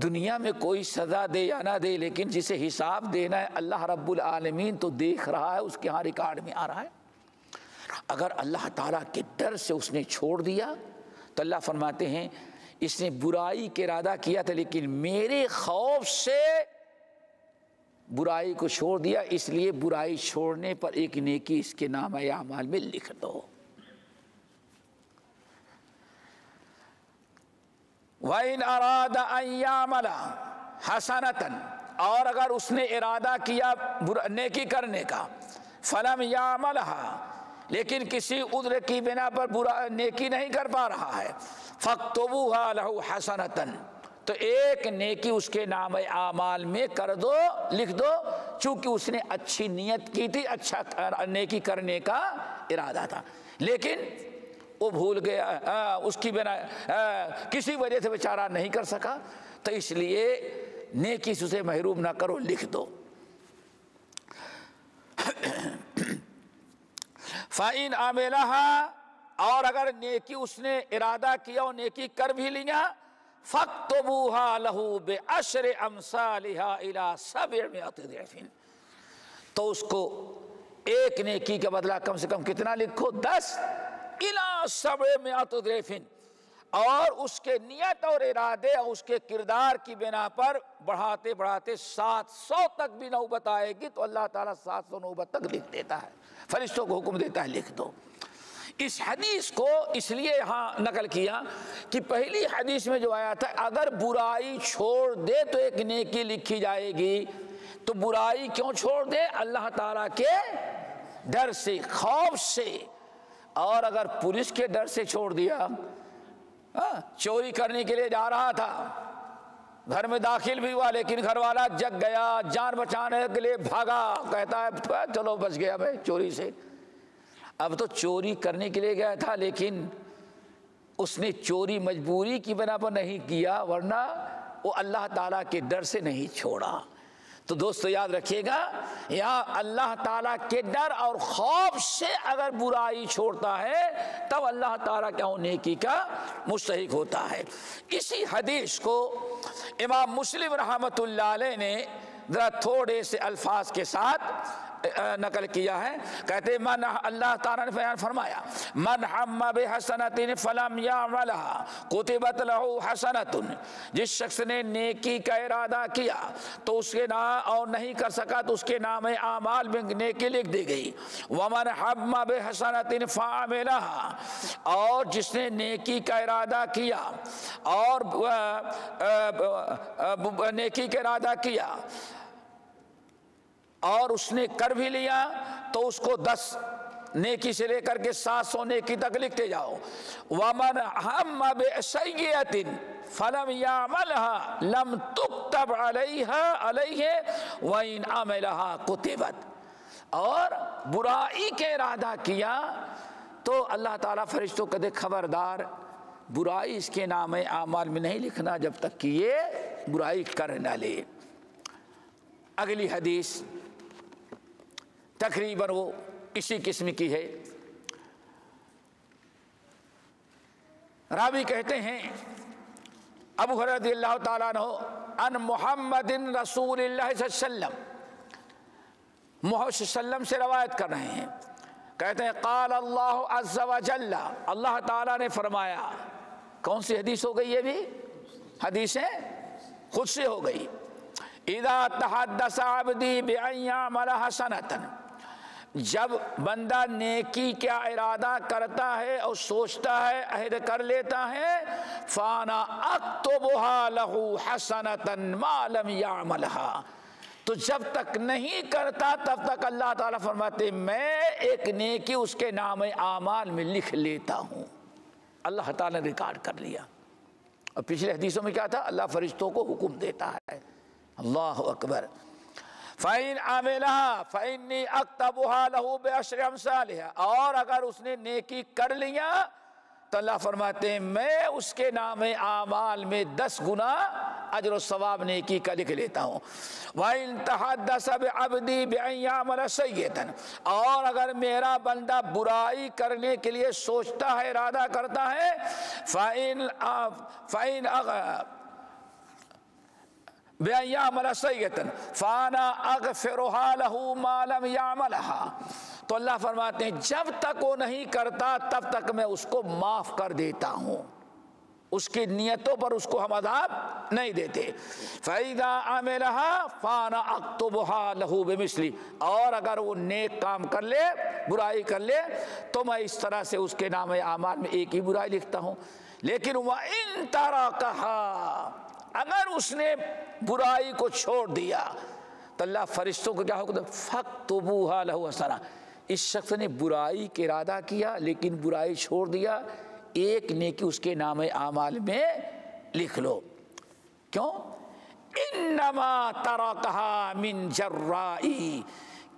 دنیا میں کوئی سزا دے یا نہ دے، لیکن جسے حساب دینا ہے اللہ رب العالمین تو دیکھ رہا ہے، اس کے ہاں ریکارڈ میں آ رہا ہے۔ اگر اللہ تعالیٰ کے ڈر سے اس نے چھوڑ دیا تو اللہ فرماتے ہیں اس نے برائی کا ارادہ کیا تھا لیکن میرے خوف سے برائی کو چھوڑ دیا، اس لیے برائی چھوڑنے پر ایک نیکی اس کے نام اعمال میں لکھ دو۔ وَإِنْ أَرَادَ أَنْ يَعْمَلَ حَسَنَةً، اور اگر اس نے ارادہ کیا نیکی کرنے کا، فَلَمْ يَعْمَلْهَا، لیکن کسی عذر کی بنا پر نیکی نہیں کر پا رہا ہے، فَاكْتُبُوهَا لَهُ حَسَنَةً، تو ایک نیکی اس کے نام اعمال میں کر دو، لکھ دو، چونکہ اس نے اچھی نیت کی تھی، اچھا نیکی کرنے کا ارادہ تھا، لیکن وہ بھول گیا، اس کی بنا کسی وجہ سے بیچارہ نہیں کر سکا، تو اس لیے نیکی سے محروم نہ کرو، لکھ دو۔ فَإِنْ عَمِلَهَا، اور اگر نیکی اس نے ارادہ کیا اور نیکی کر بھی لیا، فَاكْتُبُوهَا لَهُ بِعَشْرِ أَمْثَالِهَا إِلَىٰ 700 ضِعْفٍ، تو اس کو ایک نیکی کا بدلہ کم سے کم کتنا لکھو؟ 10 إِلَىٰ 700 ضِعْفٍ، اور اس کے نیت اور ارادے اور اس کے کردار کی بنا پر بڑھاتے بڑھاتے 700 تک بھی نوبت آئے گی تو اللہ تعالیٰ 700 نوبت تک لکھ دیتا ہے، فرشتوں کو حکم دیتا ہے لکھ دو۔ اس حدیث کو اس لیے یہاں نقل کیا کہ پہلی حدیث میں جو آیا تھا اگر برائی چھوڑ دے تو ایک نیکی لکھی جائے گی، تو برائی کیوں چھوڑ دے؟ اللہ تعالیٰ کے ڈر سے، خوف سے، اور اگر پولیس کے ڈر سے چھوڑ دیا، چوری کرنے کے لیے جا رہا تھا، گھر میں داخل بھی ہوا لیکن گھر والا جگ گیا، جان بچانے کے لیے بھاگا، کہتا ہے چلو بچ گیا میں چوری سے۔ اب تو چوری کرنے کے لیے گیا تھا لیکن اس نے چوری مجبوری کی بنا پر نہیں کیا، ورنہ وہ اللہ تعالیٰ کے ڈر سے نہیں چھوڑا۔ تو دوستو یاد رکھیے گا، یا اللہ تعالیٰ کے ڈر اور خوف سے اگر برائی چھوڑتا ہے تب اللہ تعالیٰ کیا نیکی کا مستحق ہوتا ہے۔ اسی حدیث کو امام مسلم رحمۃ اللہ علیہ نے ذرا تھوڑے سے الفاظ کے ساتھ نقل کیا ہے، کہتے ہیں اللہ تعالیٰ نے فرمایا من ہم بحسنۃ فلم یعملھا کتبت لہ حسنۃ، جس شخص نے نیکی کا ارادہ کیا تو اس کے نام اور نہیں کر سکا تو اس کے نام اعمال میں نیکی لکھ دی گئی۔ ومن ہم بحسنۃ فعملھا، اور جس نے نیکی کا ارادہ کیا اور نیکی کا ارادہ کیا اور اس نے کر بھی لیا تو اس کو 10 نیکی سے لے کر کے 700 نیکی تک لکھتے جاؤ۔ وَمَنْ هَمَّ بِسَيِّئَةٍ فَلَمْ يَعْمَلْهَا لَمْ تُكْتَبْ عَلَيْهِ وَإِنْ عَمِلَهَا كُتِبَتْ، اور برائی کا ارادہ کیا تو اللہ تعالیٰ فرشتوں کو دے خبردار، برائی اس کے نام اعمال میں نہیں لکھنا جب تک کہ یہ برائی کر نہ لے۔ اگلی حدیث تقریباً وہ اسی قسم کی ہے، راوی کہتے ہیں ابو ہریرہ رضی اللہ تعالیٰ عنہ ان محمد رسول اللہ صلی اللہ علیہ وسلم، محمد صلی اللہ علیہ وسلم سے روایت کر رہے ہیں، کہتے ہیں قال اللہ عز وجل، اللہ تعالیٰ نے فرمایا، کون سی حدیث ہو گئی؟ یہ بھی حدیثیں خود سے ہو گئی، اذا تحدث عبدی بأن یعمل حسنۃ، جب بندہ نیکی کا ارادہ کرتا ہے اور سوچتا ہے، عہد کر لیتا ہے، فانا اکتبھا لہ حسنۃ ما لم یعملھا، تو جب تک نہیں کرتا تب تک اللہ تعالیٰ فرماتے میں ایک نیکی اس کے نام اعمال میں لکھ لیتا ہوں۔ اللہ تعالیٰ نے ریکارڈ کر لیا۔ اور پچھلے حدیثوں میں کیا تھا؟ اللہ فرشتوں کو حکم دیتا ہے اللہ اکبر. فَإِنْ عَمِلَهَا فَإِنِّي أَكْتَبُهَا لَهُ بِعَشْرِ أَمْثَالِهَا. اور اگر اس نے نیکی کر لیا تو اللہ فرماتے ہیں میں اس کے نام اعمال میں 10 گنا اجر و ثواب نیکی کا لکھ لیتا ہوں. وَإِنْ تَحَدَّثَ بِعَبْدِي بِأَنْ يَعْمَلَ سَيِّئَةً. اور اگر میرا بندہ برائی کرنے کے لیے سوچتا ہے، ارادہ کرتا ہے، فَإِنْ بِأَنْ يَعْمَلَ سَيِّئَةً فَأَنَا أَغْفِرُهَا لَهُ مَا لَمْ يَعْمَلْهَا. تو اللہ فرماتے ہیں جب تک وہ نہیں کرتا تب تک میں اس کو معاف کر دیتا ہوں. اس کی نیتوں پر اس کو ہم عذاب نہیں دیتے. فَإِذَا عَمِلَهَا فَأَنَا أَكْتُبُهَا لَهُ بِمِثْلِهِ. اور اگر وہ نیک کام کر لے، برائی کر لے، تو میں اس طرح سے اس کے نام اعمال میں ایک ہی برائی لکھتا ہوں. لیکن وَإِن تَرَكَهَا، اگر اس نے برائی کو چھوڑ دیا تو اللہ فرشتوں کو کیا حکم دے؟ فَاكْتُبُوهَا لَهُ حَسَنَةً. اس شخص نے برائی کا ارادہ کیا لیکن برائی چھوڑ دیا، ایک نیکی اس کے نام اعمال میں لکھ لو. کیوں؟ انما ترکها من جرائی.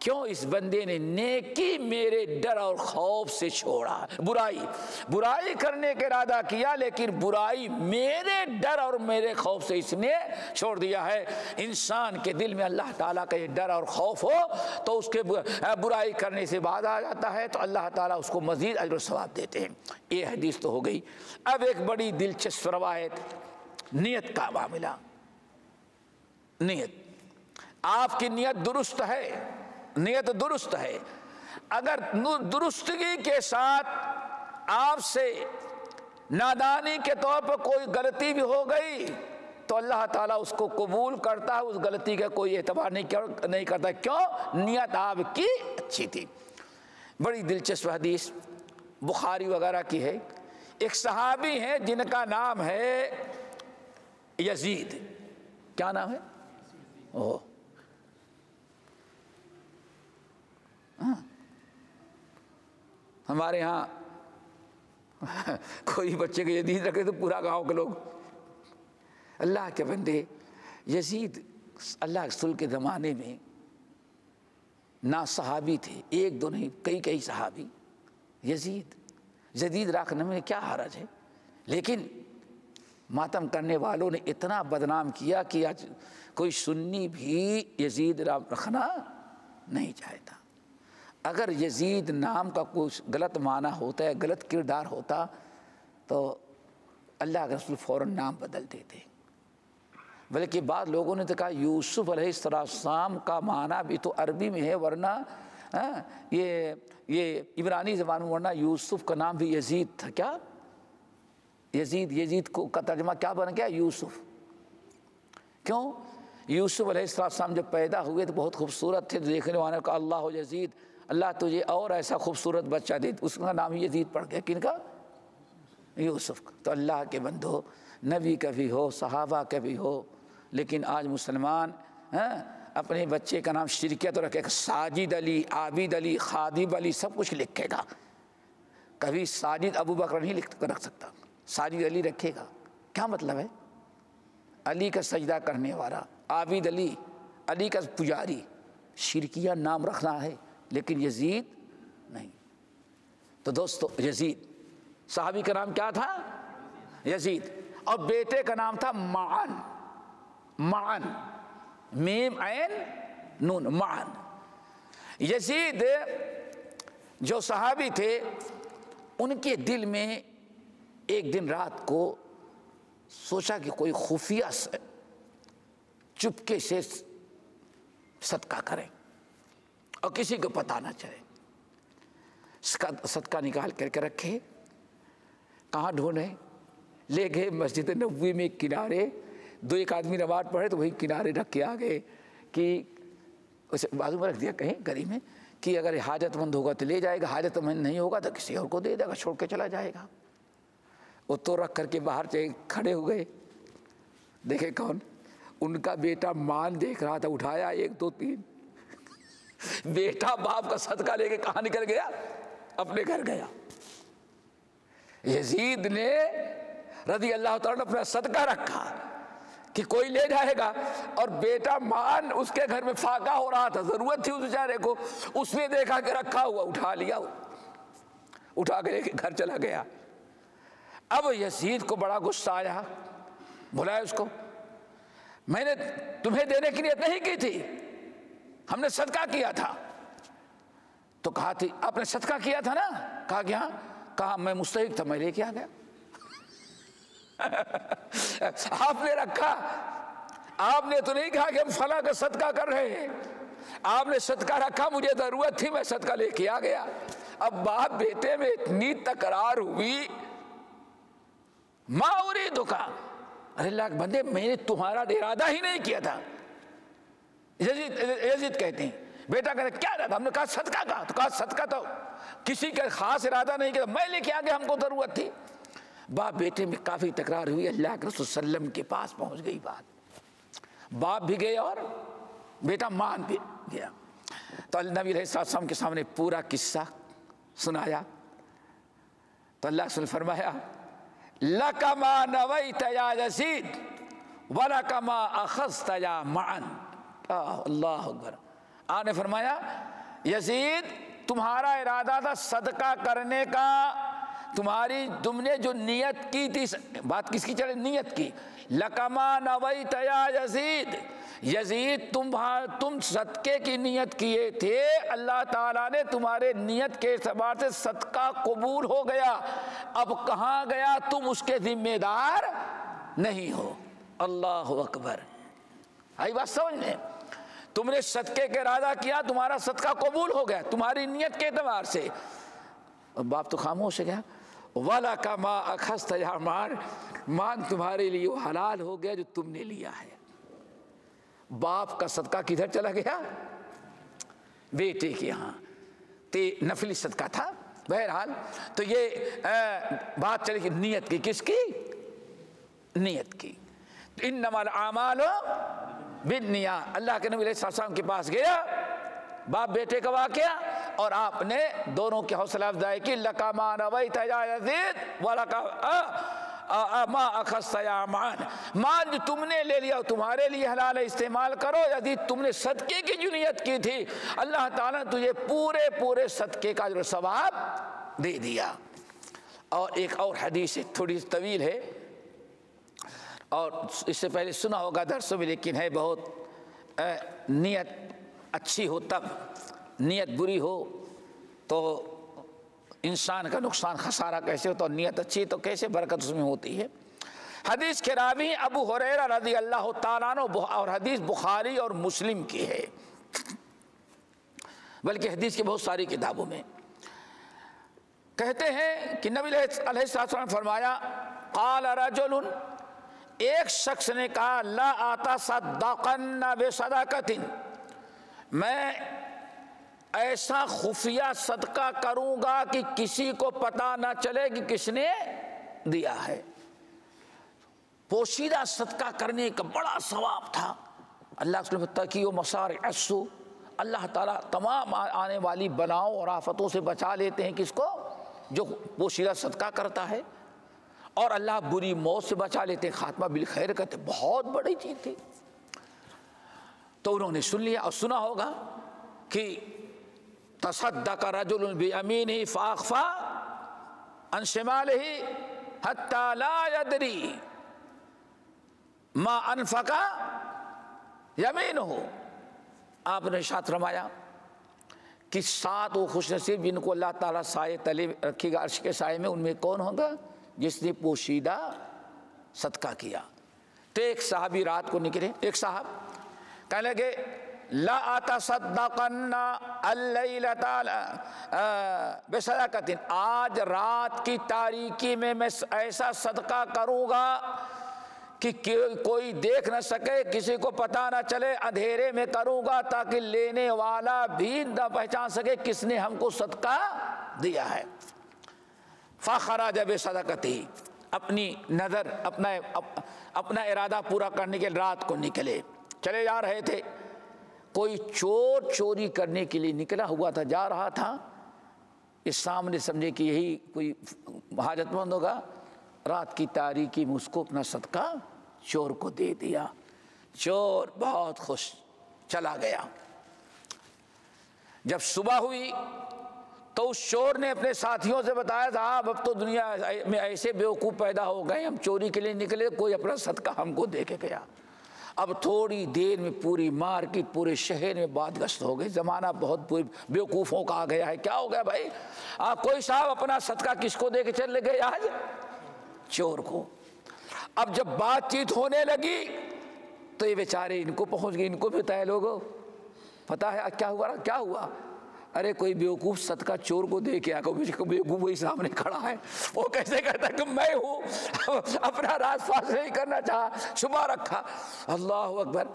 کیوں؟ اس بندے نے نیکی میرے ڈر اور خوف سے چھوڑا. برائی کرنے کا ارادہ کیا لیکن برائی میرے ڈر اور میرے خوف سے اس نے چھوڑ دیا ہے. انسان کے دل میں اللہ تعالیٰ کا یہ ڈر اور خوف ہو تو اس کے برائی کرنے سے بعد آ جاتا ہے تو اللہ تعالیٰ اس کو مزید اجر و ثواب دیتے ہیں. یہ حدیث تو ہو گئی. اب ایک بڑی دلچسپ روایت، نیت کا معاملہ. نیت، آپ کی نیت درست ہے، نیت درست ہے. اگر درستگی کے ساتھ آپ سے نادانی کے طور پر کوئی غلطی بھی ہو گئی تو اللہ تعالیٰ اس کو قبول کرتا ہے، اس غلطی کا کوئی اعتبار نہیں کرتا. کیوں؟ نیت آپ کی اچھی تھی. بڑی دلچسپ حدیث بخاری وغیرہ کی ہے. ایک صحابی ہیں جن کا نام ہے یزید. کیا نام ہے؟ ہمارے ہاں کوئی بچے کو یزید رکھے تو پورا گاؤں کے لوگ. اللہ کے بندے، یزید اللہ رسول کے زمانے میں نہ صحابی تھے، ایک دو نہیں، کئی صحابی. یزید رکھنے میں کیا حرج ہے، لیکن ماتم کرنے والوں نے اتنا بدنام کیا کہ آج کوئی سنی بھی یزید رکھنا نہیں چاہتا. اگر یزید نام کا کچھ غلط معنی ہوتا ہے، غلط کردار ہوتا تو اللہ کے رسول فوراً نام بدل دیتے. بلکہ بعض لوگوں نے تو کہا یوسف علیہ السلام کا معنی بھی تو عربی میں ہے، ورنہ یہ عبرانی زبان میں، ورنہ یوسف کا نام بھی یزید تھا. کیا یزید کو کا ترجمہ کیا بن گیا؟ یوسف. کیوں؟ یوسف علیہ السلام جب پیدا ہوئے تو بہت خوبصورت تھے، دیکھنے والوں کا اللہ یزید، اللہ تجھے اور ایسا خوبصورت بچہ دے. اس کا نام یزید پڑ گیا. کن کا؟ یوسف کا. تو اللہ کے بندو، نبی کا بھی ہو، صحابہ کا بھی ہو، لیکن آج مسلمان اپنے بچے کا نام شرکیت رکھے گا. ساجد علی، عابد علی، خادم علی، سب کچھ لکھے گا. کبھی ساجد ابو بکر نہیں رکھ سکتا، ساجد علی رکھے گا. کیا مطلب ہے؟ علی کا سجدہ کرنے والا، عابد علی، علی کا پجاری. شرکیہ نام رکھنا ہے لیکن یزید نہیں. تو دوستو، یزید صحابی کا نام کیا تھا؟ یزید. اور بیٹے کا نام تھا معن. میم عین نون، معن. یزید جو صحابی تھے، ان کے دل میں ایک دن رات کو سوچا کہ کوئی خفیہ سے چپکے سے صدقہ کریں اور کسی کو پتہ نہ چلے. صدقہ نکال کر کے رکھے. کہاں ڈھونڈے؟ لے گئے مسجد نبوی میں کنارے. دو ایک آدمی نماز پڑھے تو وہی کنارے رکھ کے آ گئے کہ اسے بازو میں رکھ دیا کہیں گلی میں کہ اگر حاجت مند ہوگا تو لے جائے گا، حاجت مند نہیں ہوگا تو کسی اور کو دے دے گا، چھوڑ کے چلا جائے گا. وہ تو رکھ کر کے باہر کھڑے ہو گئے. دیکھے کون؟ ان کا بیٹا مان دیکھ رہا تھا. اٹھایا 1 2 3. بیٹا باپ کا صدقہ لے کے کہاں نکل گیا؟ اپنے گھر گیا. یزید نے رضی اللہ تعالیٰ نے اپنا صدقہ رکھا. کہ کوئی لے جائے گا، اور بیٹا مان اس کے گھر میں فاقہ ہو رہا تھا، ضرورت تھی اس بیچارے کو، اس نے دیکھا کہ رکھا ہوا، اٹھا لیا، اٹھا کے لے کے گھر چلا گیا۔ اب یزید کو بڑا غصہ آیا، بلایا اس کو، میں نے تمہیں دینے کی نیت نہیں کی تھی، ہم نے صدقہ کیا تھا۔ تو کہا تھی آپ نے صدقہ کیا تھا نا؟ کہا کہ ہاں۔ کہا میں مستحق تھا، میں لے کے آ گیا۔ آپ نے رکھا، آپ نے تو نہیں کہا کہ ہم فلاں کا صدقہ کر رہے ہیں، آپ نے صدقہ رکھا، مجھے ضرورت تھی، میں صدقہ لے کے آ گیا۔ اب باپ بیٹے میں اتنی تکرار ہوئی، ماں اریدک، ارے اللہ کے بندے میں نے تمہارا ارادہ ہی نہیں کیا تھا۔ یزید کہتے ہیں، بیٹا کہتے کیا ارادہ؟ ہم نے کہا صدقہ کا، تو کہا صدقہ تو کسی کا خاص ارادہ نہیں کیا، میں لے کے آ گیا، ہم کو ضرورت تھی۔ باپ بیٹے میں کافی تکرار ہوئی، اللہ کے رسول صلی اللہ علیہ وسلم کے پاس پہنچ گئی بات، باپ بھی گئے اور بیٹا مان بھی گیا۔ تو نبی علیہ السلام کے سامنے پورا قصہ سنایا، تو اللہ رسول نے فرمایا لَكَ مَا نَوَيْتَ يَا يَزِيدُ وَلَكَ مَا أَخَذْتَ يَا مَعَنْ۔ اللہ اکبر۔ آپ نے فرمایا یزید تمہارا ارادہ تھا صدقہ کرنے کا، تم نے جو نیت کی تھی، بات کس کی چلے؟ نیت کی۔ لَكَ مَا نَوَيْتَ يَا يَزِيدُ، یزید تم صدقے کی نیت کیے تھے، اللہ تعالیٰ نے تمہارے نیت کے اعتبار سے صدقہ قبول ہو گیا، اب کہاں گیا تم اس کے ذمہ دار نہیں ہو۔ اللہ اکبر۔ آئی بات سمجھ میں؟ تم نے صدقے کا ارادہ کیا، تمہارا صدقہ قبول ہو گیا تمہاری نیت کے اعتبار سے۔ باپ تو خاموش ہو گیا۔ وَلَكَ مَا أَخَذْتَ يَا مَعَنْ، مان تمہارے لیے وہ حلال ہو گیا جو تم نے لیا ہے۔ باپ کا صدقہ کدھر چلا گیا؟ بیٹے کے یہاں، نفلی صدقہ تھا۔ بہرحال تو یہ بات چلے کہ نیت کی، کس کی؟ نیت کی۔ انما الاعمال بالنیات۔ اللہ کے نبی علیہ السلام کے پاس گیا، باپ بیٹے کا واقعہ، اور آپ نے دونوں کی حوصلہ افزائی کی، لَكَ مَا نَوَيْتَ يَا يَزِيدُ وَلَكَ مَا أَخَذْتَ يَا مَعَنْ، مان جو تم نے لے لیا تمہارے لیے حلال ہے، استعمال کرو۔ یزید تم نے صدقے کی جو نیت کی تھی، اللہ تعالیٰ نے تجھے پورے صدقے کا جو ثواب دے دیا۔ اور ایک اور حدیث تھوڑی طویل ہے، اور اس سے پہلے سنا ہوگا درسوں میں، لیکن ہے بہت، نیت اچھی ہو تب، نیت بری ہو تو انسان کا نقصان خسارہ کیسے ہوتا، اور نیت اچھی تو کیسے برکت اس میں ہوتی ہے۔ حدیث کے راوی ابو ہریرہ رضی اللہ تعالیٰ عنہ، اور حدیث بخاری اور مسلم کی ہے، بلکہ حدیث کی بہت ساری کتابوں میں۔ کہتے ہیں کہ نبی علیہ السلام نے فرمایا، قال رجل، ایک شخص نے کہا، لا اتصدقن بصدقۃ، میں ایسا خفیہ صدقہ کروں گا کہ کسی کو پتہ نہ چلے کہ کس نے دیا ہے۔ پوشیدہ صدقہ کرنے کا بڑا ثواب تھا۔ اللہ کے متقی و مصارع السوء، اللہ تعالیٰ تمام آنے والی بلاؤں اور آفتوں سے بچا لیتے ہیں کس کو؟ جو پوشیدہ صدقہ کرتا ہے، اور اللہ بری موت سے بچا لیتے ہیں، خاتمہ بالخیر کرتے، بہت بڑی چیز تھی۔ تو انہوں نے سن لیا، اور سنا ہوگا کہ تصدق رجل بیمینہ فاخفی عن شمالہ حتی لا یدری ما انفق یمینہ۔ آپ نے ارشاد فرمایا کہ 7 وہ خوش نصیب جن کو اللہ تعالیٰ سائے تلے رکھے گا عرش کے سائے میں، ان میں کون ہوگا؟ جس نے پوشیدہ صدقہ کیا۔ تو ایک صحابی رات کو نکلے، ایک صاحب کہنے لگے، لا اتصدقن اللیلۃ بصدقۃ، آج رات کی تاریکی میں ایسا صدقہ کروں گا کہ کوئی دیکھ نہ سکے، کسی کو پتہ نہ چلے، اندھیرے میں کروں گا تاکہ لینے والا بھی نہ پہچان سکے کس نے ہم کو صدقہ دیا ہے۔ فخرج بصدقتہ، اپنی نظر، اپنا ارادہ پورا کرنے کے رات کو نکلے، چلے جا رہے تھے۔ کوئی چور چوری کرنے کے لیے نکلا ہوا تھا، جا رہا تھا، اس سامنے سمجھے کہ یہی کوئی حاجت مند ہوگا، رات کی تاریکی میں اس کو اپنا صدقہ چور کو دے دیا۔ چور بہت خوش چلا گیا۔ جب صبح ہوئی تو اس چور نے اپنے ساتھیوں سے بتایا صاحب اب تو دنیا میں ایسے بیوقوف پیدا ہو گئے، ہم چوری کے لیے نکلے، کوئی اپنا صدقہ ہم کو دے کے گیا۔ اب تھوڑی دیر میں پوری مارکیٹ پورے شہر میں بات گشت ہو گئی، زمانہ بہت بیوقوفوں کا آ گیا ہے۔ کیا ہو گیا بھائی؟ کوئی صاحب اپنا صدقہ کس کو دے کے چلے گئے آج؟ چور کو۔ اب جب بات چیت ہونے لگی تو یہ بیچارے ان کو پہنچ گئے، ان کو بھی بتایا لوگوں پتا ہے کیا ہوا؟ کیا ہوا؟ ارے کوئی بیوقوف صدقہ چور کو دے کے آگا، بیوقوف وہی سامنے کھڑا ہے، وہ کیسے کہتا ہے کہ میں ہوں، اپنا راز فاش نہیں کرنا چاہا، چھپا رکھا۔ اللہ اکبر۔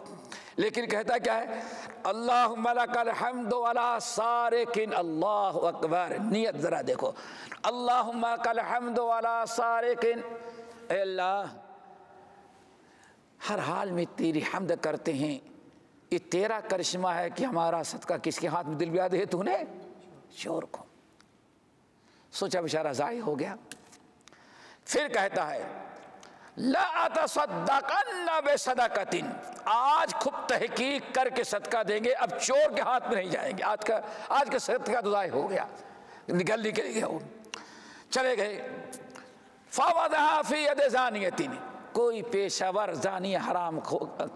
لیکن کہتا کیا ہے؟ اللہم لک الحمد علی سارق۔ اللہ اکبر۔ نیت ذرا دیکھو، اللہم لک الحمد علی سارق، اے اللہ ہر حال میں تیری حمد کرتے ہیں، یہ تیرا کرشمہ ہے کہ ہمارا صدقہ کس کے ہاتھ میں دلوا دے تو نے؟ چور کو۔ سوچا بیچارہ ضائع ہو گیا۔ پھر کہتا ہے لا اتصدقن بصدقۃ، آج خوب تحقیق کر کے صدقہ دیں گے، اب چور کے ہاتھ میں نہیں جائیں گے، آج کا صدقہ تو ضائع ہو گیا، نکل گیا وہ۔ چلے گئے۔ فوضعها فی ید زانیۃ، کوئی پیشہ ور زانی حرام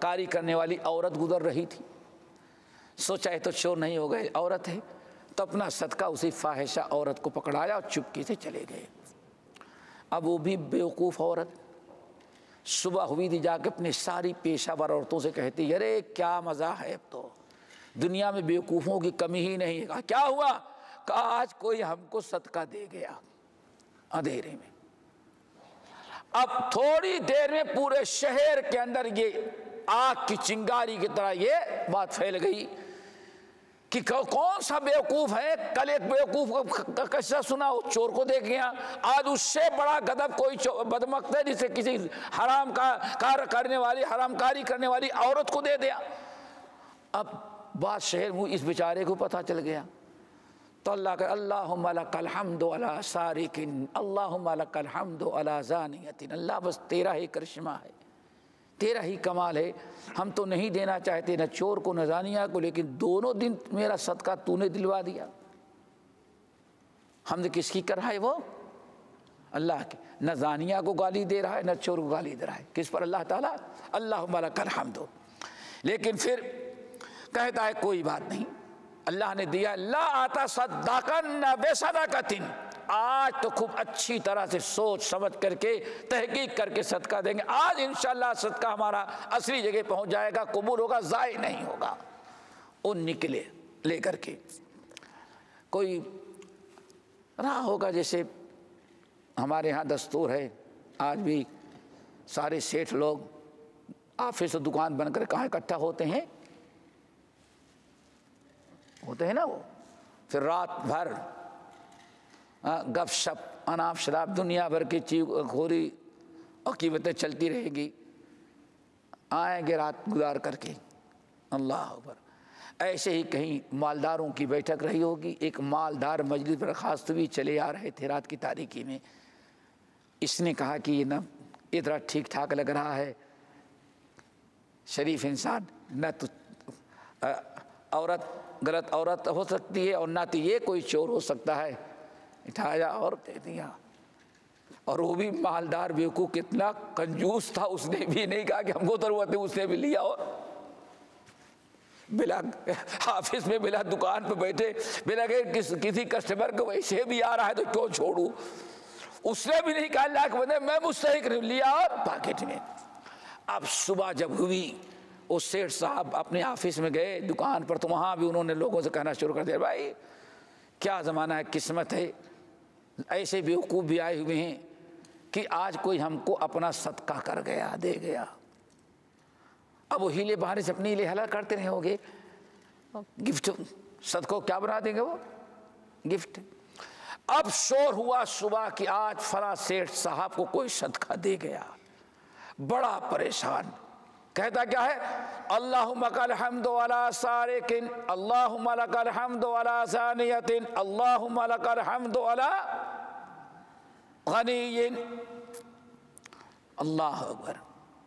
کاری کرنے والی عورت گزر رہی تھی، سوچا ہے تو چور نہیں ہو گئے، عورت ہے، تو اپنا صدقہ اسی فاحشہ عورت کو پکڑایا اور چپکی سے چلے گئے۔ اب وہ بھی بیوقوف عورت صبح ہوئی تھی، جا کے اپنی ساری پیشہ ور عورتوں سے کہتی ارے کیا مزہ ہے، اب تو دنیا میں بیوقوفوں کی کمی ہی نہیں ہے۔ کیا ہوا؟ کہ آج کوئی ہم کو صدقہ دے گیا اندھیرے میں۔ اب تھوڑی دیر میں پورے شہر کے اندر یہ آگ کی چنگاری کی طرح یہ بات پھیل گئی کہ کون سا بیوقوف ہے، کل ایک بیوقوف کا قصہ سنا، وہ چور کو دیکھ گیا، آج اس سے بڑا غضب کوئی بدمقت ہے جسے کسی حرام کار کرنے والی، حرام کاری کرنے والی عورت کو دے دیا۔ اب بات شہر میں اس بیچارے کو پتہ چل گیا، تو اللہ کہ اللہم لک الحمد علی سارق، اللہم لک الحمد علی زانیۃ، اللہ بس تیرا ہی کرشمہ ہے، تیرا ہی کمال ہے، ہم تو نہیں دینا چاہتے نہ چور کو نہ زانیہ کو، لیکن دونوں دن میرا صدقہ تو نے دلوا دیا۔ حمد کس کی کر رہا ہے؟ وہ اللہ کی، نہ زانیہ کو گالی دے رہا ہے نہ چور کو گالی دے رہا ہے، کس پر؟ اللہ تعالیٰ، اللہم لک الحمد۔ لیکن پھر کہتا ہے کوئی بات نہیں، اللہ نے دیا، لا اتصدقن بصدقۃ، آج تو خوب اچھی طرح سے سوچ سمجھ کر کے تحقیق کر کے صدقہ دیں گے، آج انشاءاللہ صدقہ ہمارا اصلی جگہ پہنچ جائے گا، قبول ہوگا، ضائع نہیں ہوگا۔ وہ نکلے لے کر کے، کوئی رہا ہوگا جیسے ہمارے ہاں دستور ہے، آج بھی سارے سیٹھ لوگ آفس و دکان بن کر کہاں اکٹھا ہوتے ہیں نا، وہ پھر رات بھر گپ شپ، اناپ شراب، دنیا بھر کی چیز خوری اور قیمتیں چلتی رہے گی، آئیں گے رات گزار کر کے۔ اللہ اکبر۔ ایسے ہی کہیں مالداروں کی بیٹھک رہی ہوگی، ایک مالدار مجلس برخاست ہوئی، چلے آ رہے تھے رات کی تاریکی میں، اس نے کہا کہ یہ نہ ادھر ٹھیک ٹھاک لگ رہا ہے، شریف انسان، نہ تو عورت غلط عورت ہو سکتی ہے اور نہ تو یہ کوئی چور ہو سکتا ہے، اٹھایا اور دے دیا۔ اور وہ بھی مالدار بیوقوف کتنا کنجوس تھا، اس نے بھی نہیں کہا کہ ہم کو ضرورت ہے، اس نے بھی لیا اور بلا آفس میں، بلا دکان پہ بیٹھے، بلا کہ کسی کسٹمر کو ویسے بھی آ رہا ہے تو کیوں چھوڑوں، اس نے بھی نہیں کہا اللہ کے بندے میں مستحق نہیں، لیا اور پاکٹ میں۔ اب صبح جب ہوئی، وہ سیٹھ صاحب اپنے آفس میں گئے دکان پر، تو وہاں بھی انہوں نے لوگوں سے کہنا شروع کر دیا بھائی کیا زمانہ ہے، قسمت ہے، ایسے بیوقوف بھی آئے ہوئے ہیں کہ آج کوئی ہم کو اپنا صدقہ کر گیا، دے گیا۔ اب وہ ہیلے بہانے سے اپنی لحاظ کرتے رہے ہوں گے، گفٹ صدقہ کیا بنا دیں گے وہ؟ گفٹ۔ اب شور ہوا صبح کہ آج فلاں سیٹھ صاحب کو کوئی صدقہ دے گیا، بڑا پریشان، کہتا کیا ہے؟ اللہم لک الحمد علی سارق، اللہم لک الحمد علی زانیۃ، اللہم لک الحمد علی غنی۔ اللہ اکبر۔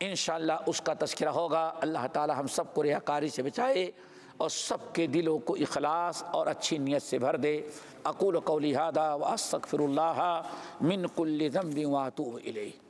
انشاءاللہ اس کا تذکرہ ہوگا۔ اللہ تعالی ہم سب کو ریاکاری سے بچائے اور سب کے دلوں کو اخلاص اور اچھی نیت سے بھر دے۔ اقول قولی ھذا واستغفر اللہ من کل ذنب واتوب الیہ۔